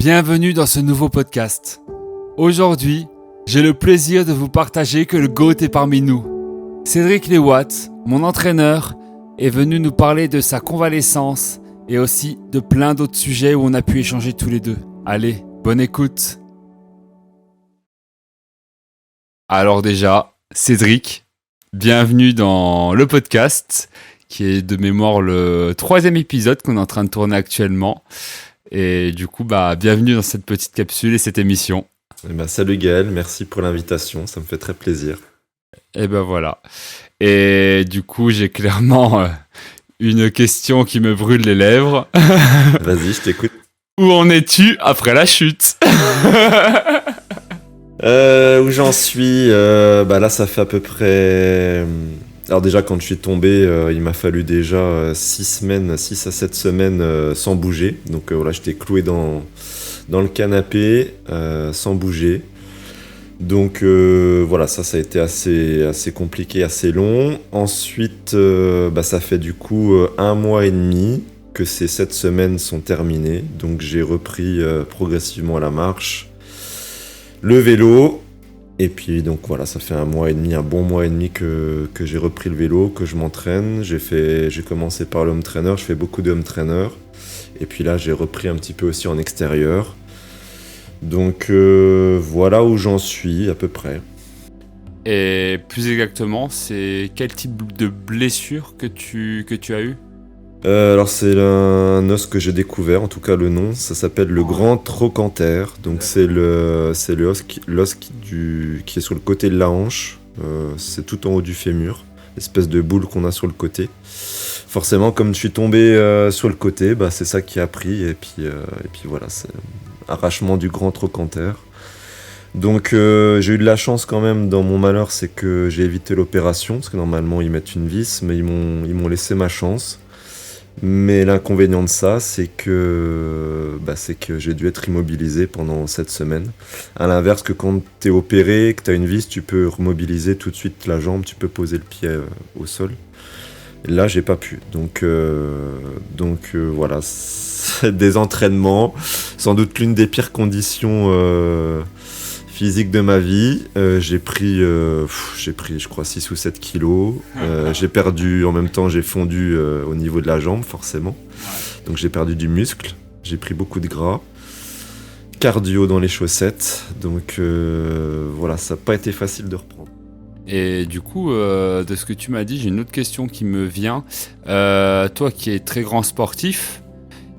Bienvenue dans ce nouveau podcast. Aujourd'hui, j'ai le plaisir de vous partager que le GOAT est parmi nous. Cédric Lewatt, mon entraîneur, est venu nous parler de sa convalescence et aussi de plein d'autres sujets où on a pu échanger tous les deux. Allez, bonne écoute. Alors déjà, Cédric, bienvenue dans le podcast, qui est de mémoire le 3e épisode qu'on est en train de tourner actuellement. Et du coup, bienvenue dans cette petite capsule et cette émission. Salut Gaël, merci pour l'invitation, ça me fait très plaisir. Et voilà. Et du coup, j'ai clairement une question qui me brûle les lèvres. Vas-y, je t'écoute. Où en es-tu après la chute? Où j'en suis là, ça fait à peu près... Alors déjà, quand je suis tombé, il m'a fallu déjà 6 à 7 semaines sans bouger. Donc voilà, j'étais cloué dans le canapé, sans bouger. Donc voilà, ça a été assez compliqué, assez long. Ensuite, ça fait du coup 1 mois et demi que ces 7 semaines sont terminées. Donc j'ai repris progressivement la marche, le vélo. Et puis donc voilà, ça fait 1 mois et demi, un bon mois et demi que j'ai repris le vélo, que je m'entraîne. J'ai commencé par le home trainer, je fais beaucoup de home trainer. Et puis là, j'ai repris un petit peu aussi en extérieur. Donc voilà où j'en suis à peu près. Et plus exactement, c'est quel type de blessure que tu as eu? Alors c'est un os que j'ai découvert, en tout cas le nom, ça s'appelle le grand trochanter. Donc c'est l'os qui est sur le côté de la hanche, c'est tout en haut du fémur, l'espèce de boule qu'on a sur le côté. Forcément, comme je suis tombé sur le côté, c'est ça qui a pris, et puis voilà, c'est arrachement du grand trochanter. Donc j'ai eu de la chance quand même dans mon malheur, c'est que j'ai évité l'opération, parce que normalement ils mettent une vis, mais ils m'ont laissé ma chance. Mais l'inconvénient de ça, c'est que j'ai dû être immobilisé pendant 7 semaines. À l'inverse que quand t'es opéré, que t'as une vis, tu peux remobiliser tout de suite la jambe, tu peux poser le pied au sol. Et là, j'ai pas pu. Donc voilà, c'est des entraînements, sans doute l'une des pires conditions physique de ma vie. J'ai pris je crois 6 ou 7 kilos. J'ai perdu, en même temps j'ai fondu au niveau de la jambe forcément. Donc j'ai perdu du muscle, j'ai pris beaucoup de gras. Cardio dans les chaussettes. Donc voilà, ça n'a pas été facile de reprendre. Et du coup, de ce que tu m'as dit, j'ai une autre question qui me vient. Toi qui es très grand sportif,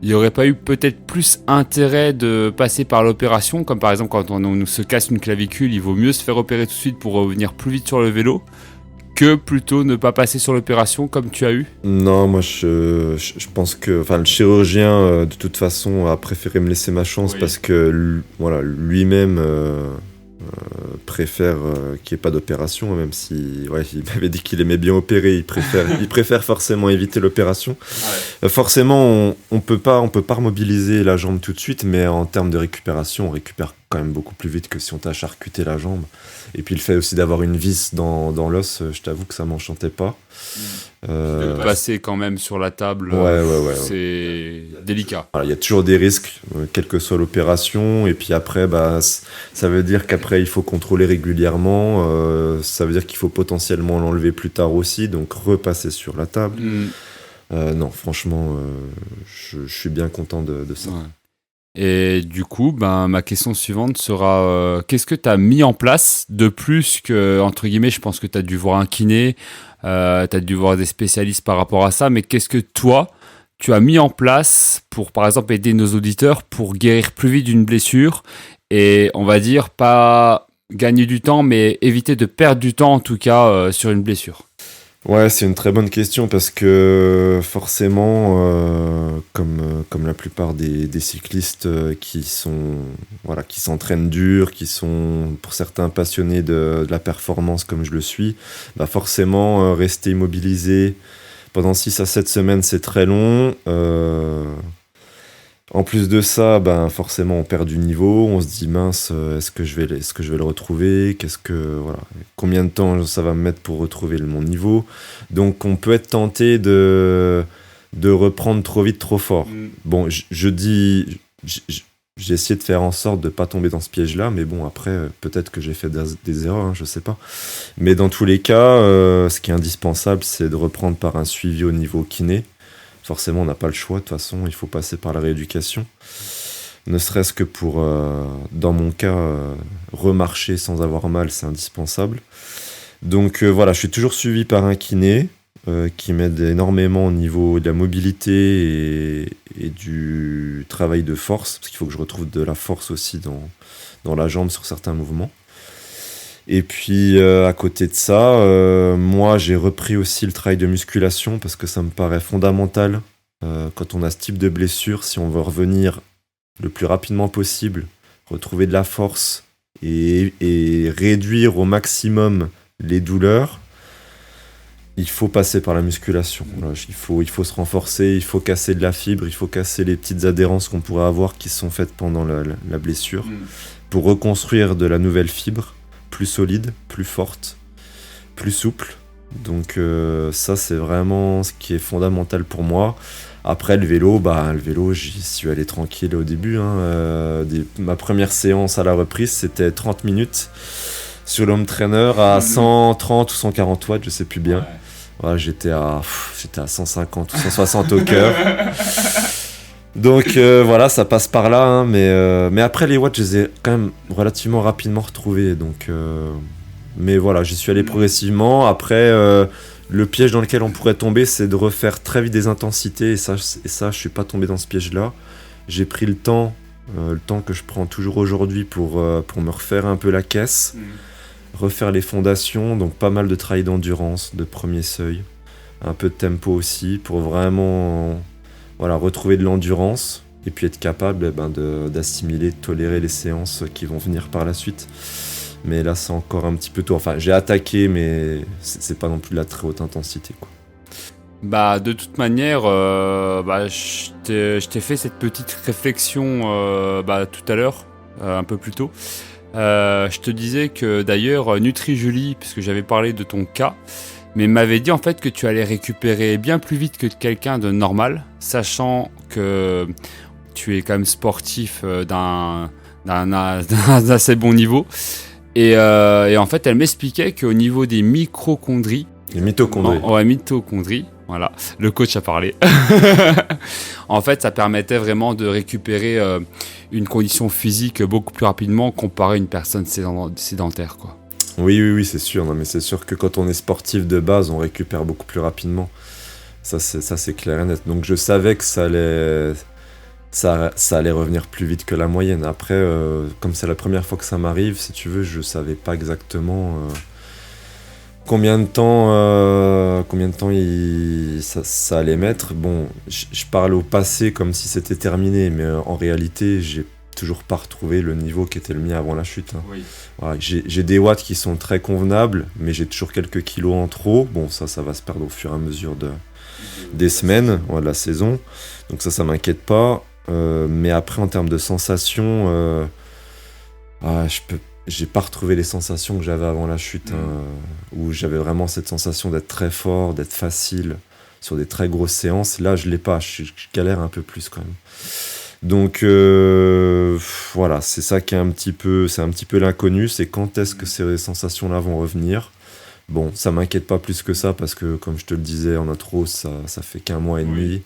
il n'y aurait pas eu peut-être plus intérêt de passer par l'opération, comme par exemple quand on se casse une clavicule, il vaut mieux se faire opérer tout de suite pour revenir plus vite sur le vélo, que plutôt ne pas passer sur l'opération comme tu as eu? Non, moi je pense que le chirurgien de toute façon a préféré me laisser ma chance, oui. Parce que lui-même préfère qu'il n'y ait pas d'opération, même si il m'avait dit qu'il aimait bien opérer, il préfère forcément éviter l'opération. Ouais. Forcément, on peut pas remobiliser la jambe tout de suite, mais en termes de récupération, on récupère quand même beaucoup plus vite que si on t'a charcuté la jambe. Et puis le fait aussi d'avoir une vis dans l'os, je t'avoue que ça m'enchantait pas. De passer quand même sur la table, c'est délicat. Il y a toujours des risques, quelle que soit l'opération. Et puis après, ça veut dire qu'après, il faut contrôler régulièrement. Ça veut dire qu'il faut potentiellement l'enlever plus tard aussi, donc repasser sur la table. Non, franchement, je suis bien content de ça. Ouais. Et du coup, ma question suivante sera qu'est-ce que tu as mis en place de plus que, entre guillemets, je pense que tu as dû voir un kiné, tu as dû voir des spécialistes par rapport à ça, mais qu'est-ce que toi, tu as mis en place pour, par exemple, aider nos auditeurs pour guérir plus vite d'une blessure et, on va dire, pas gagner du temps, mais éviter de perdre du temps, en tout cas, sur une blessure? Ouais, c'est une très bonne question parce que forcément, comme la plupart des cyclistes qui s'entraînent dur, qui sont pour certains passionnés de la performance comme je le suis, forcément rester immobilisé pendant 6 à 7 semaines, c'est très long. En plus de ça, forcément on perd du niveau, on se dit mince, est-ce que je vais le retrouver, combien de temps ça va me mettre pour retrouver mon niveau. Donc on peut être tenté de reprendre trop vite, trop fort. Bon, je dis j'ai essayé de faire en sorte de pas tomber dans ce piège-là, mais bon, après, peut-être que j'ai fait des erreurs, hein, je sais pas. Mais dans tous les cas, ce qui est indispensable, c'est de reprendre par un suivi au niveau kiné. Forcément, on n'a pas le choix, de toute façon, il faut passer par la rééducation. Ne serait-ce que pour, dans mon cas, remarcher sans avoir mal, c'est indispensable. Donc voilà, je suis toujours suivi par un kiné qui m'aide énormément au niveau de la mobilité et du travail de force, parce qu'il faut que je retrouve de la force aussi dans la jambe sur certains mouvements. Et puis à côté de ça, moi j'ai repris aussi le travail de musculation parce que ça me paraît fondamental quand on a ce type de blessure, si on veut revenir le plus rapidement possible, retrouver de la force et réduire au maximum les douleurs, il faut passer par la musculation. Voilà, il faut se renforcer, il faut casser de la fibre, il faut casser les petites adhérences qu'on pourrait avoir qui sont faites pendant la blessure pour reconstruire de la nouvelle fibre, plus solide, plus forte, plus souple. Donc ça, c'est vraiment ce qui est fondamental pour moi. Après, le vélo, j'y suis allé tranquille au début. Ma première séance à la reprise, c'était 30 minutes sur l'home trainer à 130 ou 140 watts, je sais plus bien. Voilà, j'étais à 150 ou 160 au cœur. Donc voilà, ça passe par là. Hein, mais après, les watts, je les ai quand même relativement rapidement retrouvés. Donc, mais voilà, j'y suis allé progressivement. Après, le piège dans lequel on pourrait tomber, c'est de refaire très vite des intensités. Et ça, je suis pas tombé dans ce piège-là. J'ai pris le temps que je prends toujours aujourd'hui pour me refaire un peu la caisse, refaire les fondations, donc pas mal de travail d'endurance, de premier seuil, un peu de tempo aussi, pour vraiment retrouver de l'endurance et puis être capable d'assimiler, de tolérer les séances qui vont venir par la suite. Mais là, c'est encore un petit peu tôt. Enfin, j'ai attaqué, mais c'est pas non plus de la très haute intensité, quoi. Bah, de toute manière, je t'ai fait cette petite réflexion tout à l'heure, un peu plus tôt. Je te disais que d'ailleurs, Nutri-Julie, puisque j'avais parlé de ton cas, mais m'avait dit en fait que tu allais récupérer bien plus vite que quelqu'un de normal, sachant que tu es quand même sportif d'un assez bon niveau. Et en fait, elle m'expliquait qu'au niveau des mitochondries, voilà, le coach a parlé. En fait, ça permettait vraiment de récupérer une condition physique beaucoup plus rapidement comparé à une personne sédentaire, quoi. Oui, c'est sûr. Non, mais c'est sûr que quand on est sportif de base, on récupère beaucoup plus rapidement. Ça, c'est clair et net. Donc, je savais que ça allait revenir plus vite que la moyenne. Après, comme c'est la première fois que ça m'arrive, si tu veux, je savais pas exactement combien de temps ça allait mettre. Bon, je parle au passé comme si c'était terminé, mais en réalité, j'ai toujours pas retrouvé le niveau qui était le mien avant la chute. Hein. Oui. Voilà, j'ai des watts qui sont très convenables, mais j'ai toujours quelques kilos en trop. Bon, ça va se perdre au fur et à mesure des semaines, de la saison. Donc ça m'inquiète pas. Mais après, en termes de sensations, j'ai pas retrouvé les sensations que j'avais avant la chute, où j'avais vraiment cette sensation d'être très fort, d'être facile sur des très grosses séances. Là, je l'ai pas, je galère un peu plus quand même. Donc voilà, c'est ça qui est un petit peu l'inconnu, c'est quand est-ce que ces sensations-là vont revenir. Bon, ça m'inquiète pas plus que ça parce que, comme je te le disais en intro, ça fait qu'1 mois et demi.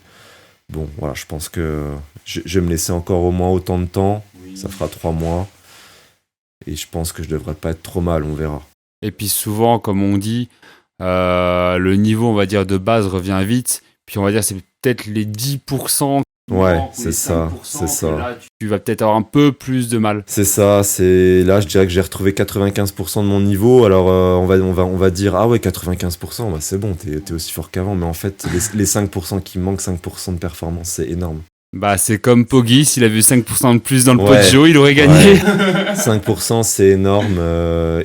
Bon, voilà, je pense que je vais me laisser encore au moins autant de temps. Ça fera 3 mois. Et je pense que je devrais pas être trop mal, on verra. Et puis souvent, comme on dit, le niveau, on va dire, de base revient vite. Puis on va dire, c'est peut-être les 10%. Ouais, c'est ça. Là, tu vas peut-être avoir un peu plus de mal. C'est ça, là je dirais que j'ai retrouvé 95% de mon niveau. Alors on va dire, ah ouais, 95%, c'est bon, t'es aussi fort qu'avant. Mais en fait, les 5% qui me manquent, 5% de performance, c'est énorme. Bah, c'est comme Poggi, s'il avait eu 5% de plus dans le pot de Joe, il aurait gagné. Ouais. 5%, c'est énorme.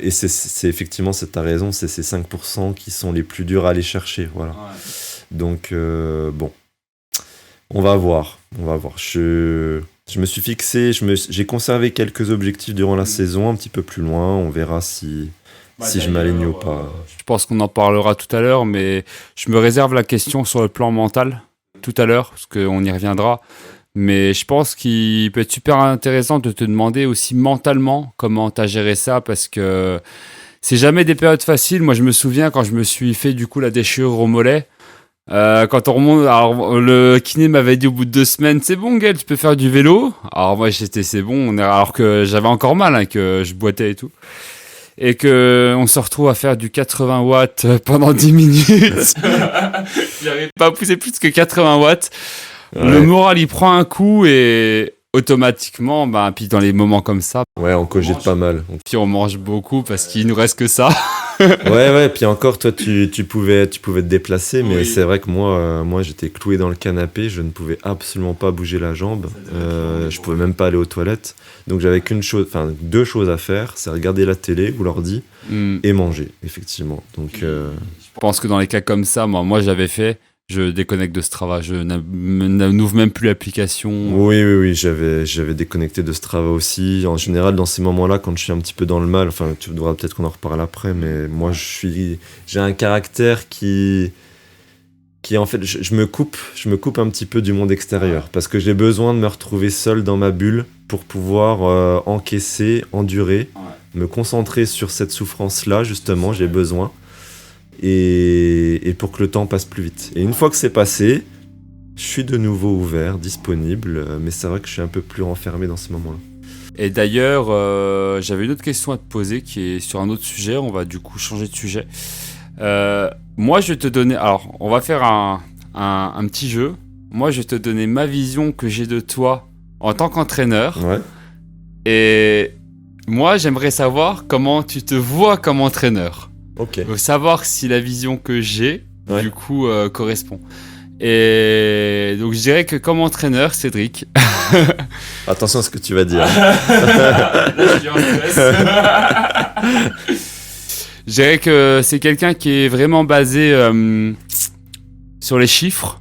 Et c'est effectivement, t'as raison, c'est ces 5% qui sont les plus durs à aller chercher. Voilà. Ouais. Donc, bon, on va voir. Je me suis fixé, j'ai conservé quelques objectifs durant la saison, un petit peu plus loin. On verra si je m'aligne ou pas. Je pense qu'on en parlera tout à l'heure, mais je me réserve la question sur le plan mental tout à l'heure, parce qu'on y reviendra. Mais je pense qu'il peut être super intéressant de te demander aussi mentalement comment tu as géré ça parce que c'est jamais des périodes faciles. Moi, je me souviens quand je me suis fait du coup la déchirure au mollet. Quand on remonte, alors le kiné m'avait dit au bout de 2 semaines, c'est bon, Gaël, tu peux faire du vélo. Alors moi, c'est bon, alors que j'avais encore mal, hein, que je boitais et tout. Et que on se retrouve à faire du 80 watts pendant 10 minutes. J'arrive pas à pousser plus que 80 watts. Ouais. Le moral, il prend un coup et automatiquement, puis dans les moments comme ça, Ouais, on cogite pas mal. puis on mange beaucoup parce qu'il nous reste que ça. Ouais, puis encore, toi, tu pouvais te déplacer, mais Oui. c'est vrai que moi, j'étais cloué dans le canapé, je ne pouvais absolument pas bouger la jambe, je pouvais même pas aller aux toilettes, donc j'avais deux choses à faire, c'est regarder la télé ou l'ordi et manger, effectivement. Donc, Je pense que dans les cas comme ça, moi j'avais fait, je déconnecte de Strava, je n'ouvre même plus l'application. oui, j'avais déconnecté de Strava aussi. En général, dans ces moments-là, quand je suis un petit peu dans le mal, enfin, tu devras peut-être qu'on en reparle après, mais moi, j'ai un caractère qui en fait, je me coupe un petit peu du monde extérieur parce que j'ai besoin de me retrouver seul dans ma bulle pour pouvoir encaisser, endurer, me concentrer sur cette souffrance-là, justement, j'ai besoin. Et pour que le temps passe plus vite. Et une fois que c'est passé, je suis de nouveau ouvert, disponible, mais c'est vrai que je suis un peu plus renfermé dans ce moment-là. Et d'ailleurs, j'avais une autre question à te poser qui est sur un autre sujet, on va du coup changer de sujet. Moi, je vais te donner... Alors, on va faire un petit jeu. Moi, je vais te donner ma vision que j'ai de toi en tant qu'entraîneur. Ouais. Et moi, j'aimerais savoir comment tu te vois comme entraîneur. Ok. Je veux savoir si la vision que j'ai, Ouais. du coup, correspond. Et donc, je dirais que comme entraîneur, Cédric... Attention à ce que tu vas dire. Là, je suis en stress. Je dirais que c'est quelqu'un qui est vraiment basé sur les chiffres,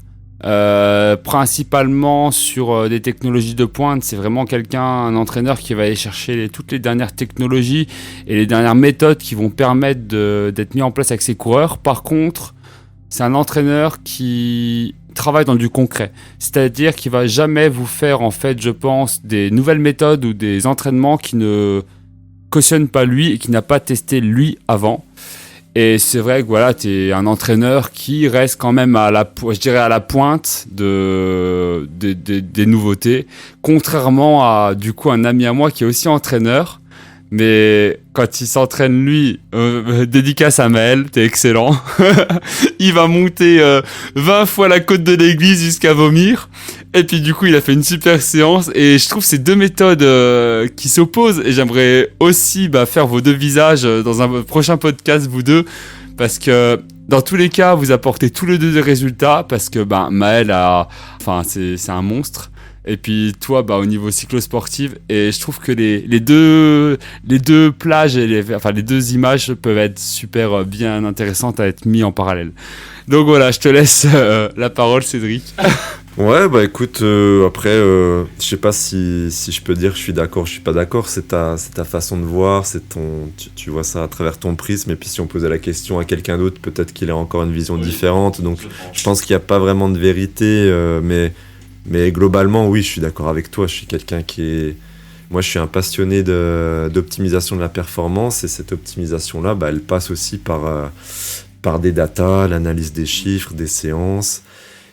principalement sur des technologies de pointe. C'est vraiment un entraîneur qui va aller chercher toutes les dernières technologies et les dernières méthodes qui vont permettre d'être mis en place avec ses coureurs. Par contre, c'est un entraîneur qui travaille dans du concret. C'est-à-dire qu'il va jamais vous faire, en fait, je pense, des nouvelles méthodes ou des entraînements qui ne cautionne pas lui et qui n'a pas testé lui avant. Et c'est vrai que voilà, tu es un entraîneur qui reste quand même à la pointe des nouveautés, contrairement à du coup un ami à moi qui est aussi entraîneur. Mais quand il s'entraîne, lui, dédicace à Maël, t'es excellent. Il va monter 20 fois la côte de l'église jusqu'à vomir. Et puis du coup, il a fait une super séance. Et je trouve ces deux méthodes qui s'opposent. Et j'aimerais aussi faire vos deux visages dans un prochain podcast, vous deux. Parce que dans tous les cas, vous apportez tous les deux des résultats. Parce que Maël c'est un monstre. Et puis toi, au niveau cyclosportif, et je trouve que les deux plages et les deux images peuvent être super bien intéressantes à être mis en parallèle. Donc voilà, je te laisse la parole, Cédric. Ouais, écoute, après, je sais pas si je peux dire je suis d'accord, je suis pas d'accord, c'est ta façon de voir, tu vois ça à travers ton prisme, et puis si on posait la question à quelqu'un d'autre, peut-être qu'il a encore une vision différente, donc je pense qu'il n'y a pas vraiment de vérité, mais globalement, oui, je suis d'accord avec toi. Je suis quelqu'un moi, je suis un passionné d'optimisation de la performance, et cette optimisation-là, elle passe aussi par des datas, l'analyse des chiffres, des séances.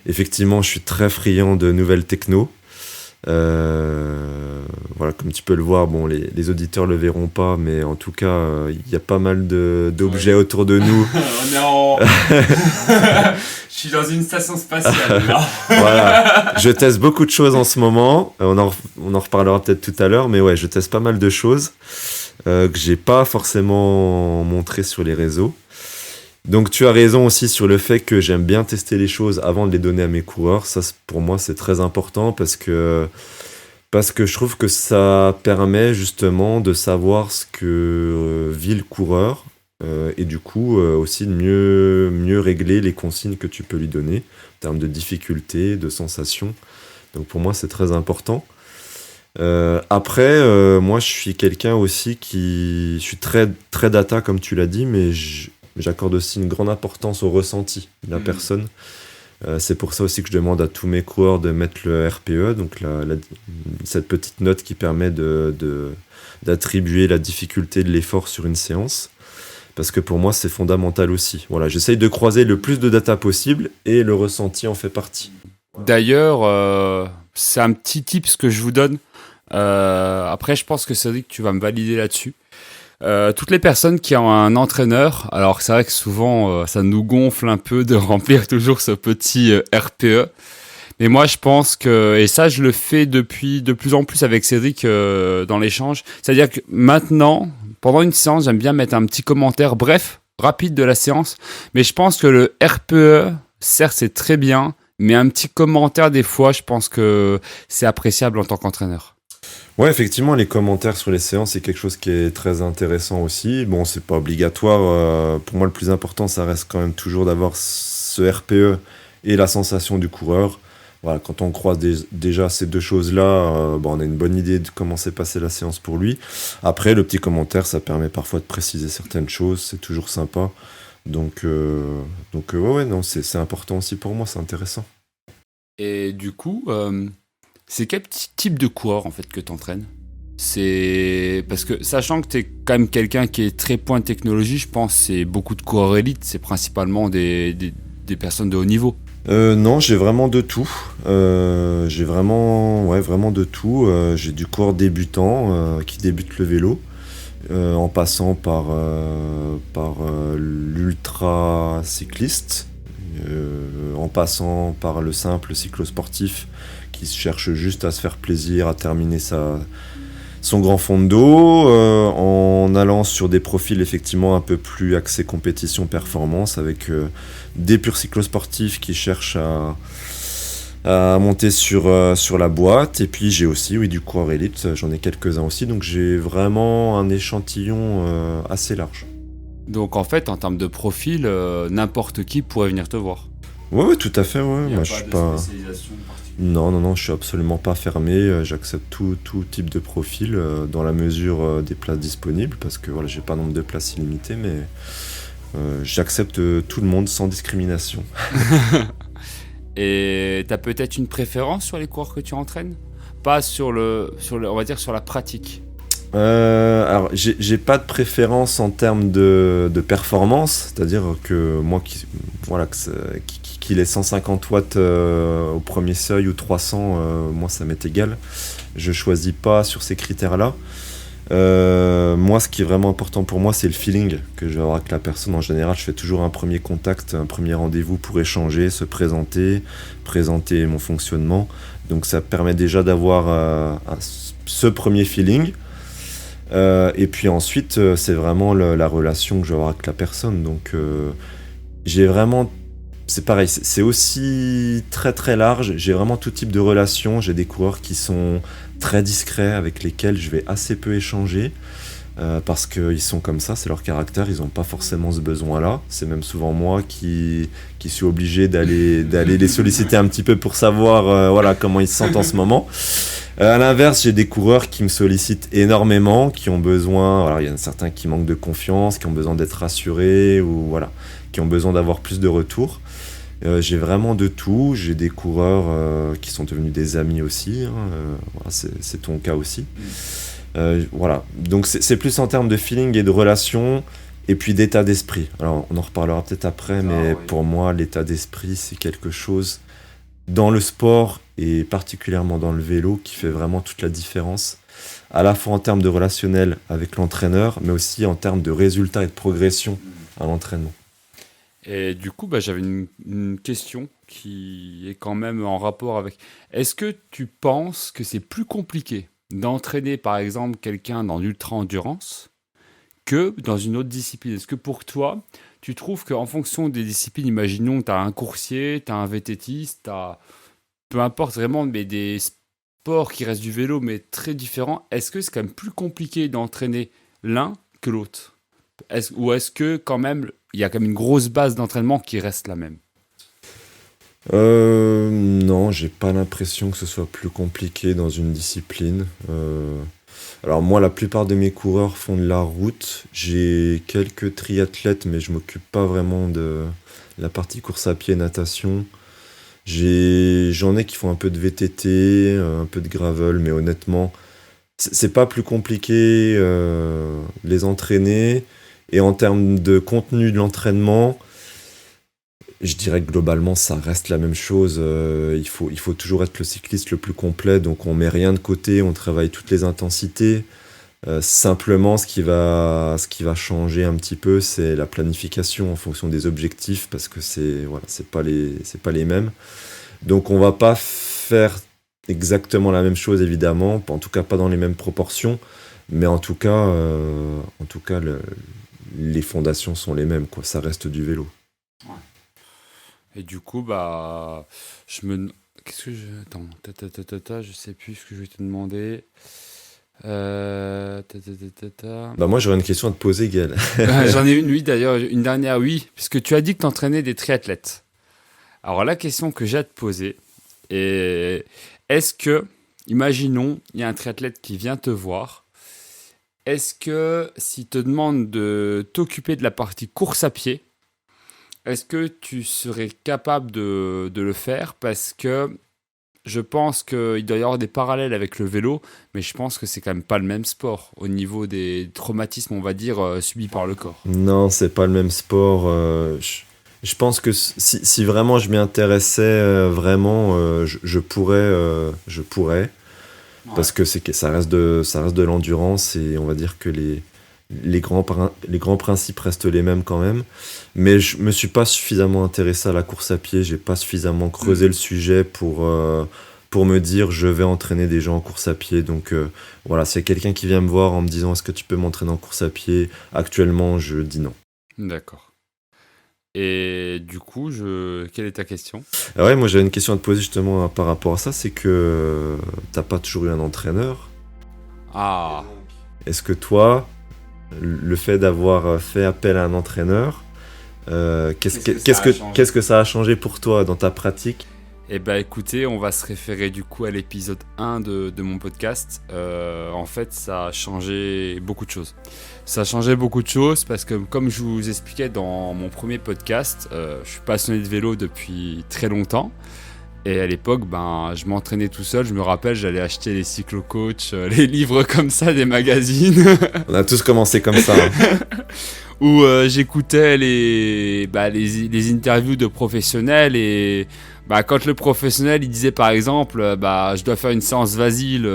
Effectivement, je suis très friand de nouvelles techno. Voilà, comme tu peux le voir, les auditeurs le verront pas, mais en tout cas, il y a pas mal d'objets autour de nous. Je suis dans une station spatiale. Voilà, je teste beaucoup de choses en ce moment. On en reparlera peut-être tout à l'heure, mais ouais, je teste pas mal de choses que j'ai pas forcément montré sur les réseaux. Donc tu as raison aussi sur le fait que j'aime bien tester les choses avant de les donner à mes coureurs. Ça, pour moi, c'est très important parce que je trouve que ça permet justement de savoir ce que vit le coureur et du coup aussi de mieux régler les consignes que tu peux lui donner en termes de difficulté, de sensations. Donc pour moi, c'est très important. Après, moi, je suis quelqu'un aussi je suis très, très data, comme tu l'as dit, mais j'accorde aussi une grande importance au ressenti de la personne. C'est pour ça aussi que je demande à tous mes coureurs de mettre le RPE, donc cette petite note qui permet d'attribuer la difficulté de l'effort sur une séance. Parce que pour moi, c'est fondamental aussi. Voilà, j'essaye de croiser le plus de data possible et le ressenti en fait partie. D'ailleurs, c'est un petit tip ce que je vous donne. Après, je pense que Cédric, tu vas me valider là-dessus. Toutes les personnes qui ont un entraîneur, alors c'est vrai que souvent ça nous gonfle un peu de remplir toujours ce petit RPE, mais moi je pense que, et ça je le fais depuis de plus en plus avec Cédric dans l'échange, c'est-à-dire que maintenant, pendant une séance, j'aime bien mettre un petit commentaire bref, rapide de la séance, mais je pense que le RPE, certes c'est très bien, mais un petit commentaire des fois, je pense que c'est appréciable en tant qu'entraîneur. Ouais, effectivement, les commentaires sur les séances, c'est quelque chose qui est très intéressant aussi. Bon, c'est pas obligatoire. Pour moi, le plus important, ça reste quand même toujours d'avoir ce RPE et la sensation du coureur. Voilà, quand on croise déjà ces deux choses-là, bon, on a une bonne idée de comment s'est passée la séance pour lui. Après, le petit commentaire, ça permet parfois de préciser certaines choses. C'est toujours sympa. Ouais, non, c'est important aussi pour moi, c'est intéressant. Et du coup, c'est quel petit type de coureur en fait que tu entraînes? C'est parce que sachant que tu es quand même quelqu'un qui est très point technologie, je pense que c'est beaucoup de coureurs élites, c'est principalement des personnes de haut niveau. Non, j'ai vraiment de tout. J'ai vraiment, ouais, vraiment de tout. J'ai du coureur débutant qui débute le vélo, en passant par l'ultra cycliste, en passant par le simple cyclosportif qui cherche juste à se faire plaisir, à terminer son grand fond de dos, en allant sur des profils effectivement un peu plus axés compétition performance, avec des purs cyclosportifs qui cherchent à monter sur la boîte. Et puis j'ai aussi, oui, du coureur élite, j'en ai quelques-uns aussi, donc j'ai vraiment un échantillon assez large. Donc en fait, en termes de profil, n'importe qui pourrait venir te voir. Ouais, tout à fait, ouais. Il n'y a Moi, pas je suis de pas... spécialisation particulière. Non, je suis absolument pas fermé. J'accepte tout type de profil dans la mesure des places disponibles, parce que voilà, j'ai pas nombre de places illimitées, mais j'accepte tout le monde sans discrimination. Et tu as peut-être une préférence sur les coureurs que tu entraînes? Pas on va dire sur la pratique. Alors, j'ai pas de préférence en termes de performance, c'est-à-dire que moi, voilà, qu'il ait 150 watts au premier seuil ou 300, moi ça m'est égal. Je choisis pas sur ces critères-là. Moi, ce qui est vraiment important pour moi, c'est le feeling que je vais avoir avec la personne. En général, je fais toujours un premier contact, un premier rendez-vous pour échanger, se présenter mon fonctionnement. Donc ça permet déjà d'avoir ce premier feeling. Et puis ensuite, c'est vraiment la relation que je vais avoir avec la personne. Donc j'ai vraiment... C'est pareil, c'est aussi très très large. J'ai vraiment tout type de relations. J'ai des coureurs qui sont très discrets, avec lesquels je vais assez peu échanger. Parce qu'ils sont comme ça, c'est leur caractère, ils n'ont pas forcément ce besoin-là. C'est même souvent moi qui suis obligé d'aller les solliciter un petit peu pour savoir voilà, comment ils se sentent en ce moment. À l'inverse, j'ai des coureurs qui me sollicitent énormément, qui ont besoin... Alors, il y en a certains qui manquent de confiance, qui ont besoin d'être rassurés, ou voilà, qui ont besoin d'avoir plus de retours. J'ai vraiment de tout. J'ai des coureurs qui sont devenus des amis aussi. Voilà, c'est ton cas aussi. Voilà. Donc c'est plus en termes de feeling et de relation, et puis d'état d'esprit. Alors on en reparlera peut-être après, mais oui. Pour moi, l'état d'esprit, c'est quelque chose dans le sport, et particulièrement dans le vélo, qui fait vraiment toute la différence, à la fois en termes de relationnel avec l'entraîneur, mais aussi en termes de résultats et de progression à l'entraînement. Et du coup, j'avais une question qui est quand même en rapport avec... Est-ce que tu penses que c'est plus compliqué d'entraîner, par exemple, quelqu'un dans l'ultra-endurance que dans une autre discipline? Est-ce que pour toi, tu trouves qu'en fonction des disciplines, imaginons que tu as un coursier, tu as un VTTiste, tu as... peu importe vraiment, mais des sports qui restent du vélo, mais très différents, est-ce que c'est quand même plus compliqué d'entraîner l'un que l'autre? Ou est-ce que quand même, il y a quand même une grosse base d'entraînement qui reste la même? Non, j'ai pas l'impression que ce soit plus compliqué dans une discipline. Alors moi, la plupart de mes coureurs font de la route. J'ai quelques triathlètes, mais je m'occupe pas vraiment de la partie course à pied, natation. J'en ai qui font un peu de VTT, un peu de gravel, mais honnêtement, c'est pas plus compliqué les entraîner. Et en termes de contenu de l'entraînement, je dirais que globalement, ça reste la même chose. Il faut toujours être le cycliste le plus complet, donc on met rien de côté, on travaille toutes les intensités. Simplement, ce qui va changer un petit peu, c'est la planification en fonction des objectifs, parce que c'est pas les mêmes. Donc, on va pas faire exactement la même chose, évidemment, en tout cas pas dans les mêmes proportions, mais en tout cas, les fondations sont les mêmes, quoi. Ça reste du vélo. Et du coup, qu'est-ce que je... Attends, je sais plus ce que je vais te demander. Moi, j'aurais une question à te poser, Gaël. J'en ai une, oui, d'ailleurs, une dernière, oui, puisque tu as dit que tu entraînais des triathlètes. Alors, la question que j'ai à te poser est, est-ce que, imaginons, il y a un triathlète qui vient te voir, est-ce que s'il te demande de t'occuper de la partie course à pied, est-ce que tu serais capable de le faire? Parce que je pense qu'il doit y avoir des parallèles avec le vélo, mais je pense que c'est quand même pas le même sport au niveau des traumatismes, on va dire, subis par le corps. Non, c'est pas le même sport. Je pense que si vraiment je m'y intéressais vraiment, je pourrais. Ouais. Parce que ça reste de l'endurance et on va dire que les grands principes restent les mêmes quand même. Mais je me suis pas suffisamment intéressé à la course à pied, j'ai pas suffisamment creusé le sujet pour me dire je vais entraîner des gens en course à pied. Donc voilà, c'est quelqu'un qui vient me voir en me disant est-ce que tu peux m'entraîner en course à pied? Actuellement, je dis non. D'accord. Et du coup, quelle est ta question? Ah ouais, moi j'avais une question à te poser justement par rapport à ça, c'est que t'as pas toujours eu un entraîneur. Ah, Est-ce que toi, le fait d'avoir fait appel à un entraîneur, qu'est-ce que ça a changé pour toi dans ta pratique? eh ben écoutez, on va se référer du coup à l'épisode 1 de mon podcast. En fait, ça a changé beaucoup de choses. Ça a changé beaucoup de choses parce que comme je vous expliquais dans mon premier podcast, je suis passionné de vélo depuis très longtemps. Et à l'époque, je m'entraînais tout seul. Je me rappelle, j'allais acheter les cyclo-coach, les livres comme ça, des magazines. On a tous commencé comme ça. Où j'écoutais les interviews de professionnels et quand le professionnel il disait par exemple je dois faire une séance Vasile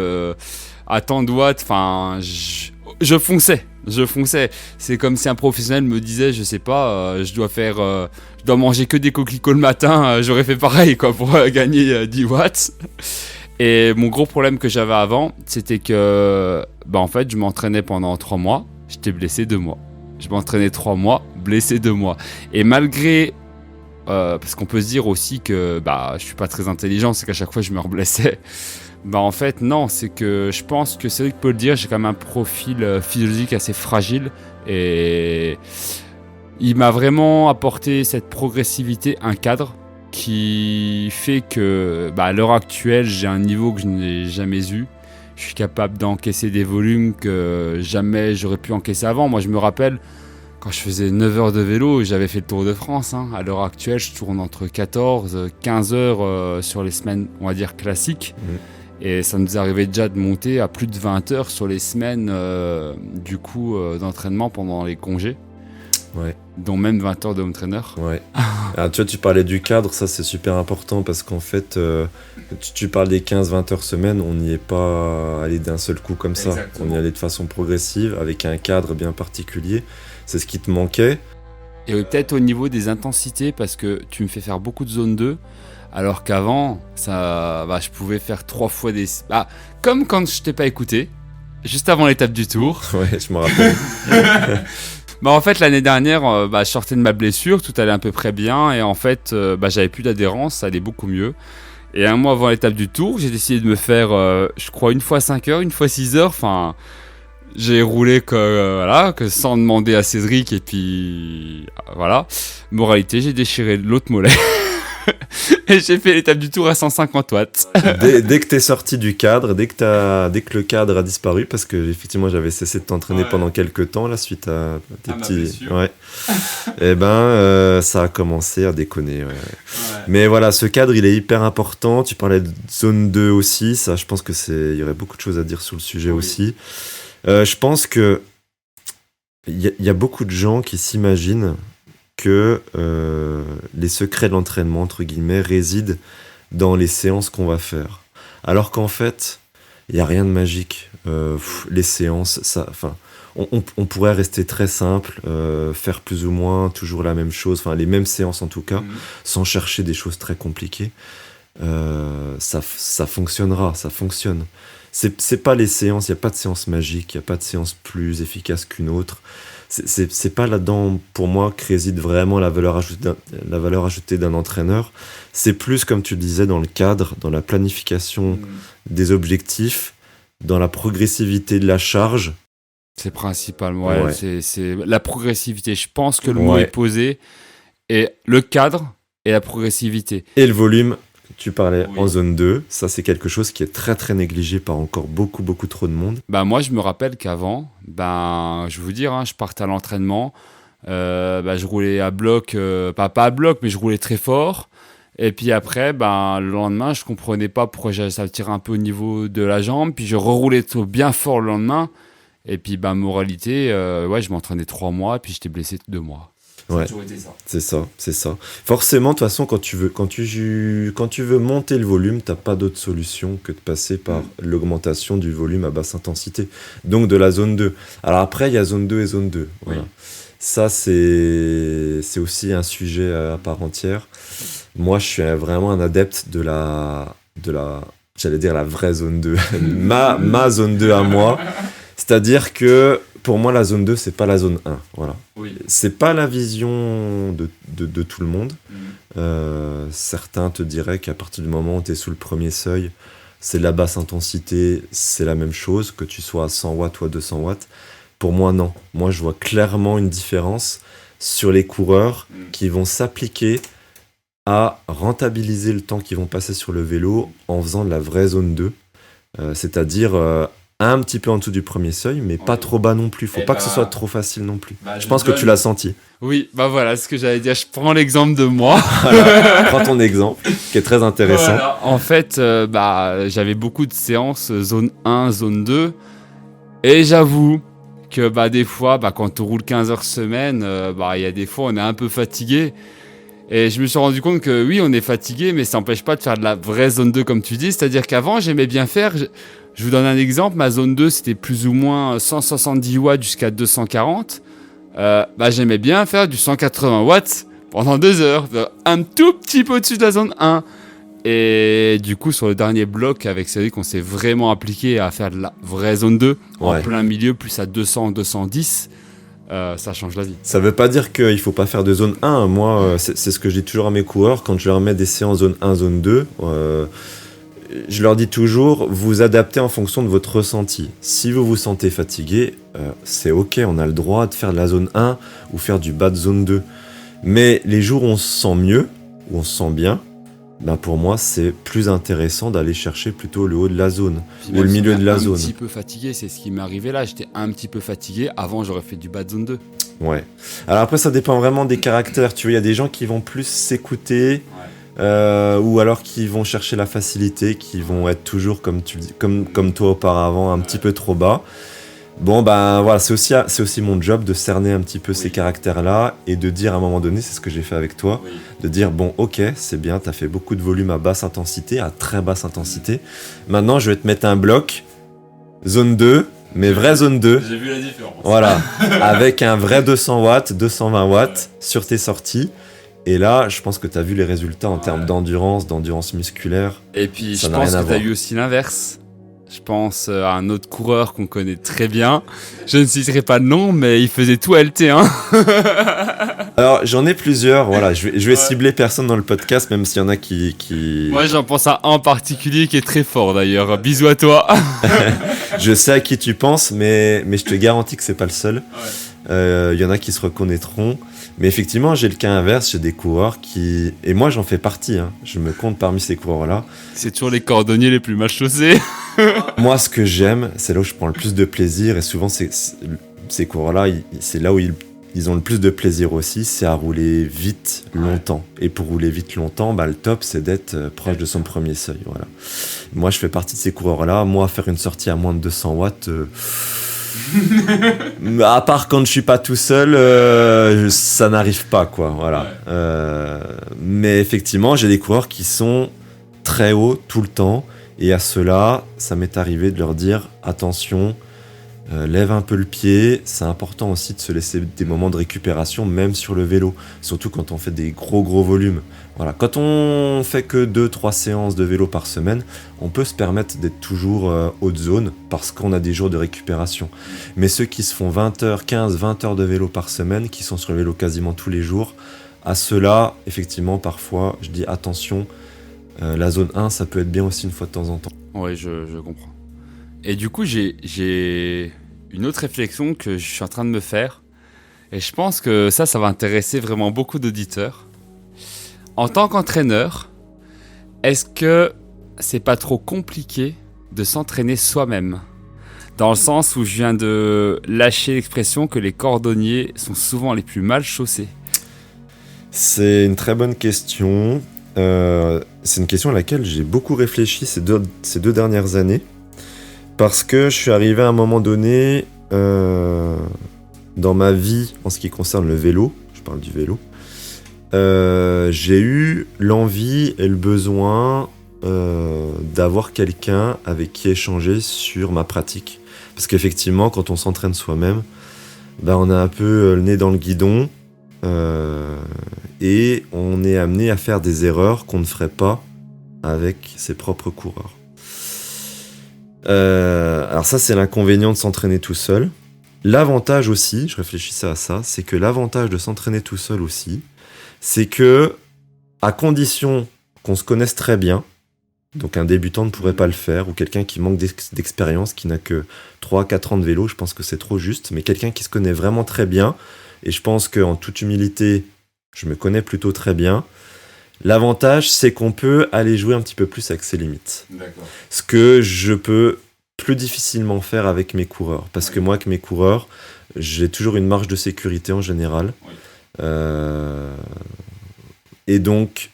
à tant de watts, enfin je fonçais. C'est comme si un professionnel me disait je sais pas, je dois manger que des coquelicots le matin, j'aurais fait pareil quoi pour gagner 10 watts. Et mon gros problème que j'avais avant, c'était que en fait je m'entraînais pendant 3 mois, j'étais blessé 2 mois. Je m'entraînais 3 mois, blessé 2 mois. Et malgré... parce qu'on peut se dire aussi que je suis pas très intelligent, c'est qu'à chaque fois je me reblessais. En fait, non, c'est que je pense que c'est vrai que peut le dire, j'ai quand même un profil physiologique assez fragile. Et il m'a vraiment apporté cette progressivité, un cadre qui fait que à l'heure actuelle, j'ai un niveau que je n'ai jamais eu. Je suis capable d'encaisser des volumes que jamais j'aurais pu encaisser avant. Moi, je me rappelle, quand je faisais 9 heures de vélo, j'avais fait le Tour de France. À l'heure actuelle, je tourne entre 14 et 15 heures sur les semaines, on va dire, classiques. Et ça nous arrivait déjà de monter à plus de 20 heures sur les semaines d'entraînement pendant les congés. Ouais. Dont même 20 heures de home trainer. Ouais. Alors, tu parlais du cadre, ça c'est super important parce qu'en fait, tu parles des 15-20 heures semaine, on n'y est pas allé d'un seul coup comme ça. Exactement. On y est allé de façon progressive, avec un cadre bien particulier. C'est ce qui te manquait. Et peut-être au niveau des intensités, parce que tu me fais faire beaucoup de zone 2, alors qu'avant, je pouvais faire 3 fois des... comme quand je t'ai pas écouté, juste avant l'étape du Tour. Ouais, je me rappelle. En fait, l'année dernière, je sortais de ma blessure, tout allait à peu près bien, et en fait, j'avais plus d'adhérence, ça allait beaucoup mieux. Et un mois avant l'étape du Tour, j'ai décidé de me faire, je crois, une fois 5 heures, une fois 6 heures, enfin... J'ai roulé que sans demander à Cédric, et puis voilà. Moralité, j'ai déchiré l'autre mollet. Et j'ai fait l'étape du tour à 150 watts. Dès que t'es sorti du cadre, dès que le cadre a disparu, parce que effectivement j'avais cessé de t'entraîner pendant quelques temps là suite à tes petits, et ça a commencé à déconner. Mais voilà, ce cadre il est hyper important. Tu parlais de zone 2 aussi, ça je pense que il y aurait beaucoup de choses à dire sur le sujet aussi. Je pense que il y a beaucoup de gens qui s'imaginent que les secrets de l'entraînement, entre guillemets, résident dans les séances qu'on va faire. Alors qu'en fait, il n'y a rien de magique. Les séances, on pourrait rester très simple, faire plus ou moins toujours la même chose, les mêmes séances en tout cas, sans chercher des choses très compliquées. Ça fonctionnera, ça fonctionne. C'est pas les séances, il n'y a pas de séance magique, il n'y a pas de séance plus efficace qu'une autre. C'est pas là-dedans, pour moi, que réside vraiment la valeur ajoutée d'un entraîneur. C'est plus, comme tu le disais, dans le cadre, dans la planification des objectifs, dans la progressivité de la charge. C'est principalement, c'est la progressivité. Je pense que le mot est posé. Et le cadre et la progressivité. Et le volume, tu parlais en zone 2, ça c'est quelque chose qui est très très négligé par encore beaucoup trop de monde. Moi je me rappelle qu'avant, je vais vous dire, je partais à l'entraînement, je roulais à bloc, pas à bloc, mais je roulais très fort. Et puis après, le lendemain, je comprenais pas pourquoi ça tirait un peu au niveau de la jambe, puis je reroulais bien fort le lendemain. Et puis moralité, je m'entraînais 3 mois, puis j'étais blessé 2 mois. Ça a toujours été ça. C'est ça. Forcément, de toute façon, quand tu veux monter le volume, t'as pas d'autre solution que de passer par l'augmentation du volume à basse intensité. Donc de la zone 2. Alors après, il y a zone 2 et zone 2. Voilà. Oui. Ça, c'est aussi un sujet à part entière. Moi, je suis vraiment un adepte de la j'allais dire la vraie zone 2. ma zone 2 à moi. C'est-à-dire que pour moi, la zone 2, c'est pas la zone 1. Voilà. Oui. C'est pas la vision de tout le monde. Certains te diraient qu'à partir du moment où tu es sous le premier seuil, c'est de la basse intensité, c'est la même chose, que tu sois à 100 watts ou à 200 watts. Pour moi, non. Moi, je vois clairement une différence sur les coureurs qui vont s'appliquer à rentabiliser le temps qu'ils vont passer sur le vélo en faisant de la vraie zone 2. C'est-à-dire un petit peu en dessous du premier seuil, mais pas trop bas non plus. Faut pas que ce soit trop facile non plus. Je pense que tu l'as senti. Oui, voilà ce que j'allais dire. Je prends l'exemple de moi. Voilà, prends ton exemple, qui est très intéressant. Voilà. En fait, j'avais beaucoup de séances zone 1, zone 2. Et j'avoue que des fois, quand on roule 15 heures semaine, il y a des fois, on est un peu fatigué. Et je me suis rendu compte que oui, on est fatigué, mais ça n'empêche pas de faire de la vraie zone 2, comme tu dis. C'est-à-dire qu'avant, j'aimais bien faire... Je vous donne un exemple, ma zone 2, c'était plus ou moins 170 watts jusqu'à 240. J'aimais bien faire du 180 watts pendant 2 heures, un tout petit peu au-dessus de la zone 1. Et du coup, sur le dernier bloc, avec Cédric, on s'est vraiment appliqué à faire de la vraie zone 2, en plein milieu, plus à 200, 210. Ça change la vie. Ça veut pas dire qu'il faut pas faire de zone 1. Moi, c'est ce que je dis toujours à mes coureurs, quand je leur mets des séances zone 1, zone 2... je leur dis toujours, vous adaptez en fonction de votre ressenti. Si vous vous sentez fatigué, c'est ok, on a le droit de faire de la zone 1 ou faire du bas de zone 2. Mais les jours où on se sent mieux, où on se sent bien, pour moi, c'est plus intéressant d'aller chercher plutôt le haut de la zone, ou le milieu de la zone. Un petit peu fatigué, c'est ce qui m'est arrivé là. J'étais un petit peu fatigué. Avant, j'aurais fait du bas de zone 2. Ouais. Alors après, ça dépend vraiment des caractères. Tu vois, il y a des gens qui vont plus s'écouter... ou alors qui vont chercher la facilité, qui vont être toujours comme toi auparavant, un petit peu trop bas. Bon voilà, c'est aussi mon job de cerner un petit peu ces caractères-là et de dire à un moment donné, c'est ce que j'ai fait avec toi, de dire ok, c'est bien, t'as fait beaucoup de volume à basse intensité, à très basse intensité. Maintenant, je vais te mettre un bloc zone 2, mais vraie zone 2. J'ai vu la différence. Voilà, avec un vrai 200 watts, 220 watts sur tes sorties. Et là, je pense que tu as vu les résultats en termes d'endurance musculaire. Et puis, je pense que tu as eu aussi l'inverse. Je pense à un autre coureur qu'on connaît très bien. Je ne citerai pas de nom, mais il faisait tout à LT1. Alors, j'en ai plusieurs. Voilà, je vais cibler personne dans le podcast, même s'il y en a qui... Moi, j'en pense à un en particulier qui est très fort, d'ailleurs. Bisous à toi. Je sais à qui tu penses, mais je te garantis que c'est pas le seul. Il y en a qui se reconnaîtront. Mais effectivement, j'ai le cas inverse, j'ai des coureurs qui... Et moi, j'en fais partie, hein. Je me compte parmi ces coureurs-là. C'est toujours les cordonniers les plus mal chaussés. Moi, ce que j'aime, c'est là où je prends le plus de plaisir, et souvent, ces coureurs-là, c'est là où ils ont le plus de plaisir aussi, c'est à rouler vite, longtemps. Et pour rouler vite, longtemps, le top, c'est d'être proche de son premier seuil. Voilà. Moi, je fais partie de ces coureurs-là. Moi, faire une sortie à moins de 200 watts... à part quand je suis pas tout seul, ça n'arrive pas, quoi. Voilà. Mais effectivement, j'ai des coureurs qui sont très hauts tout le temps, et à ceux-là, ça m'est arrivé de leur dire attention, lève un peu le pied. C'est important aussi de se laisser des moments de récupération, même sur le vélo, surtout quand on fait des gros volumes. Voilà. Quand on fait que 2-3 séances de vélo par semaine, on peut se permettre d'être toujours haute zone parce qu'on a des jours de récupération. Mais ceux qui se font 20 heures, 15, 20 heures de vélo par semaine, qui sont sur le vélo quasiment tous les jours, à ceux-là, effectivement, parfois, je dis attention, la zone 1, ça peut être bien aussi une fois de temps en temps. Oui, je comprends. Et du coup, j'ai une autre réflexion que je suis en train de me faire. Et je pense que ça va intéresser vraiment beaucoup d'auditeurs. En tant qu'entraîneur, est-ce que c'est pas trop compliqué de s'entraîner soi-même ? Dans le sens où je viens de lâcher l'expression que les cordonniers sont souvent les plus mal chaussés. C'est une très bonne question. C'est une question à laquelle j'ai beaucoup réfléchi ces deux dernières années. Parce que je suis arrivé à un moment donné dans ma vie en ce qui concerne le vélo, je parle du vélo, j'ai eu l'envie et le besoin d'avoir quelqu'un avec qui échanger sur ma pratique. Parce qu'effectivement, quand on s'entraîne soi-même, on a un peu le nez dans le guidon et on est amené à faire des erreurs qu'on ne ferait pas avec ses propres coureurs. Alors ça, c'est l'inconvénient de s'entraîner tout seul. L'avantage aussi, je réfléchissais à ça, c'est que l'avantage de s'entraîner tout seul aussi, c'est que, à condition qu'on se connaisse très bien, donc un débutant ne pourrait pas le faire, ou quelqu'un qui manque d'expérience, qui n'a que 3-4 ans de vélo, je pense que c'est trop juste, mais quelqu'un qui se connaît vraiment très bien, et je pense qu'en toute humilité, je me connais plutôt très bien, l'avantage, c'est qu'on peut aller jouer un petit peu plus avec ses limites. D'accord. Ce que je peux plus difficilement faire avec mes coureurs. Parce que moi, avec mes coureurs, j'ai toujours une marge de sécurité en général. Oui. Et donc,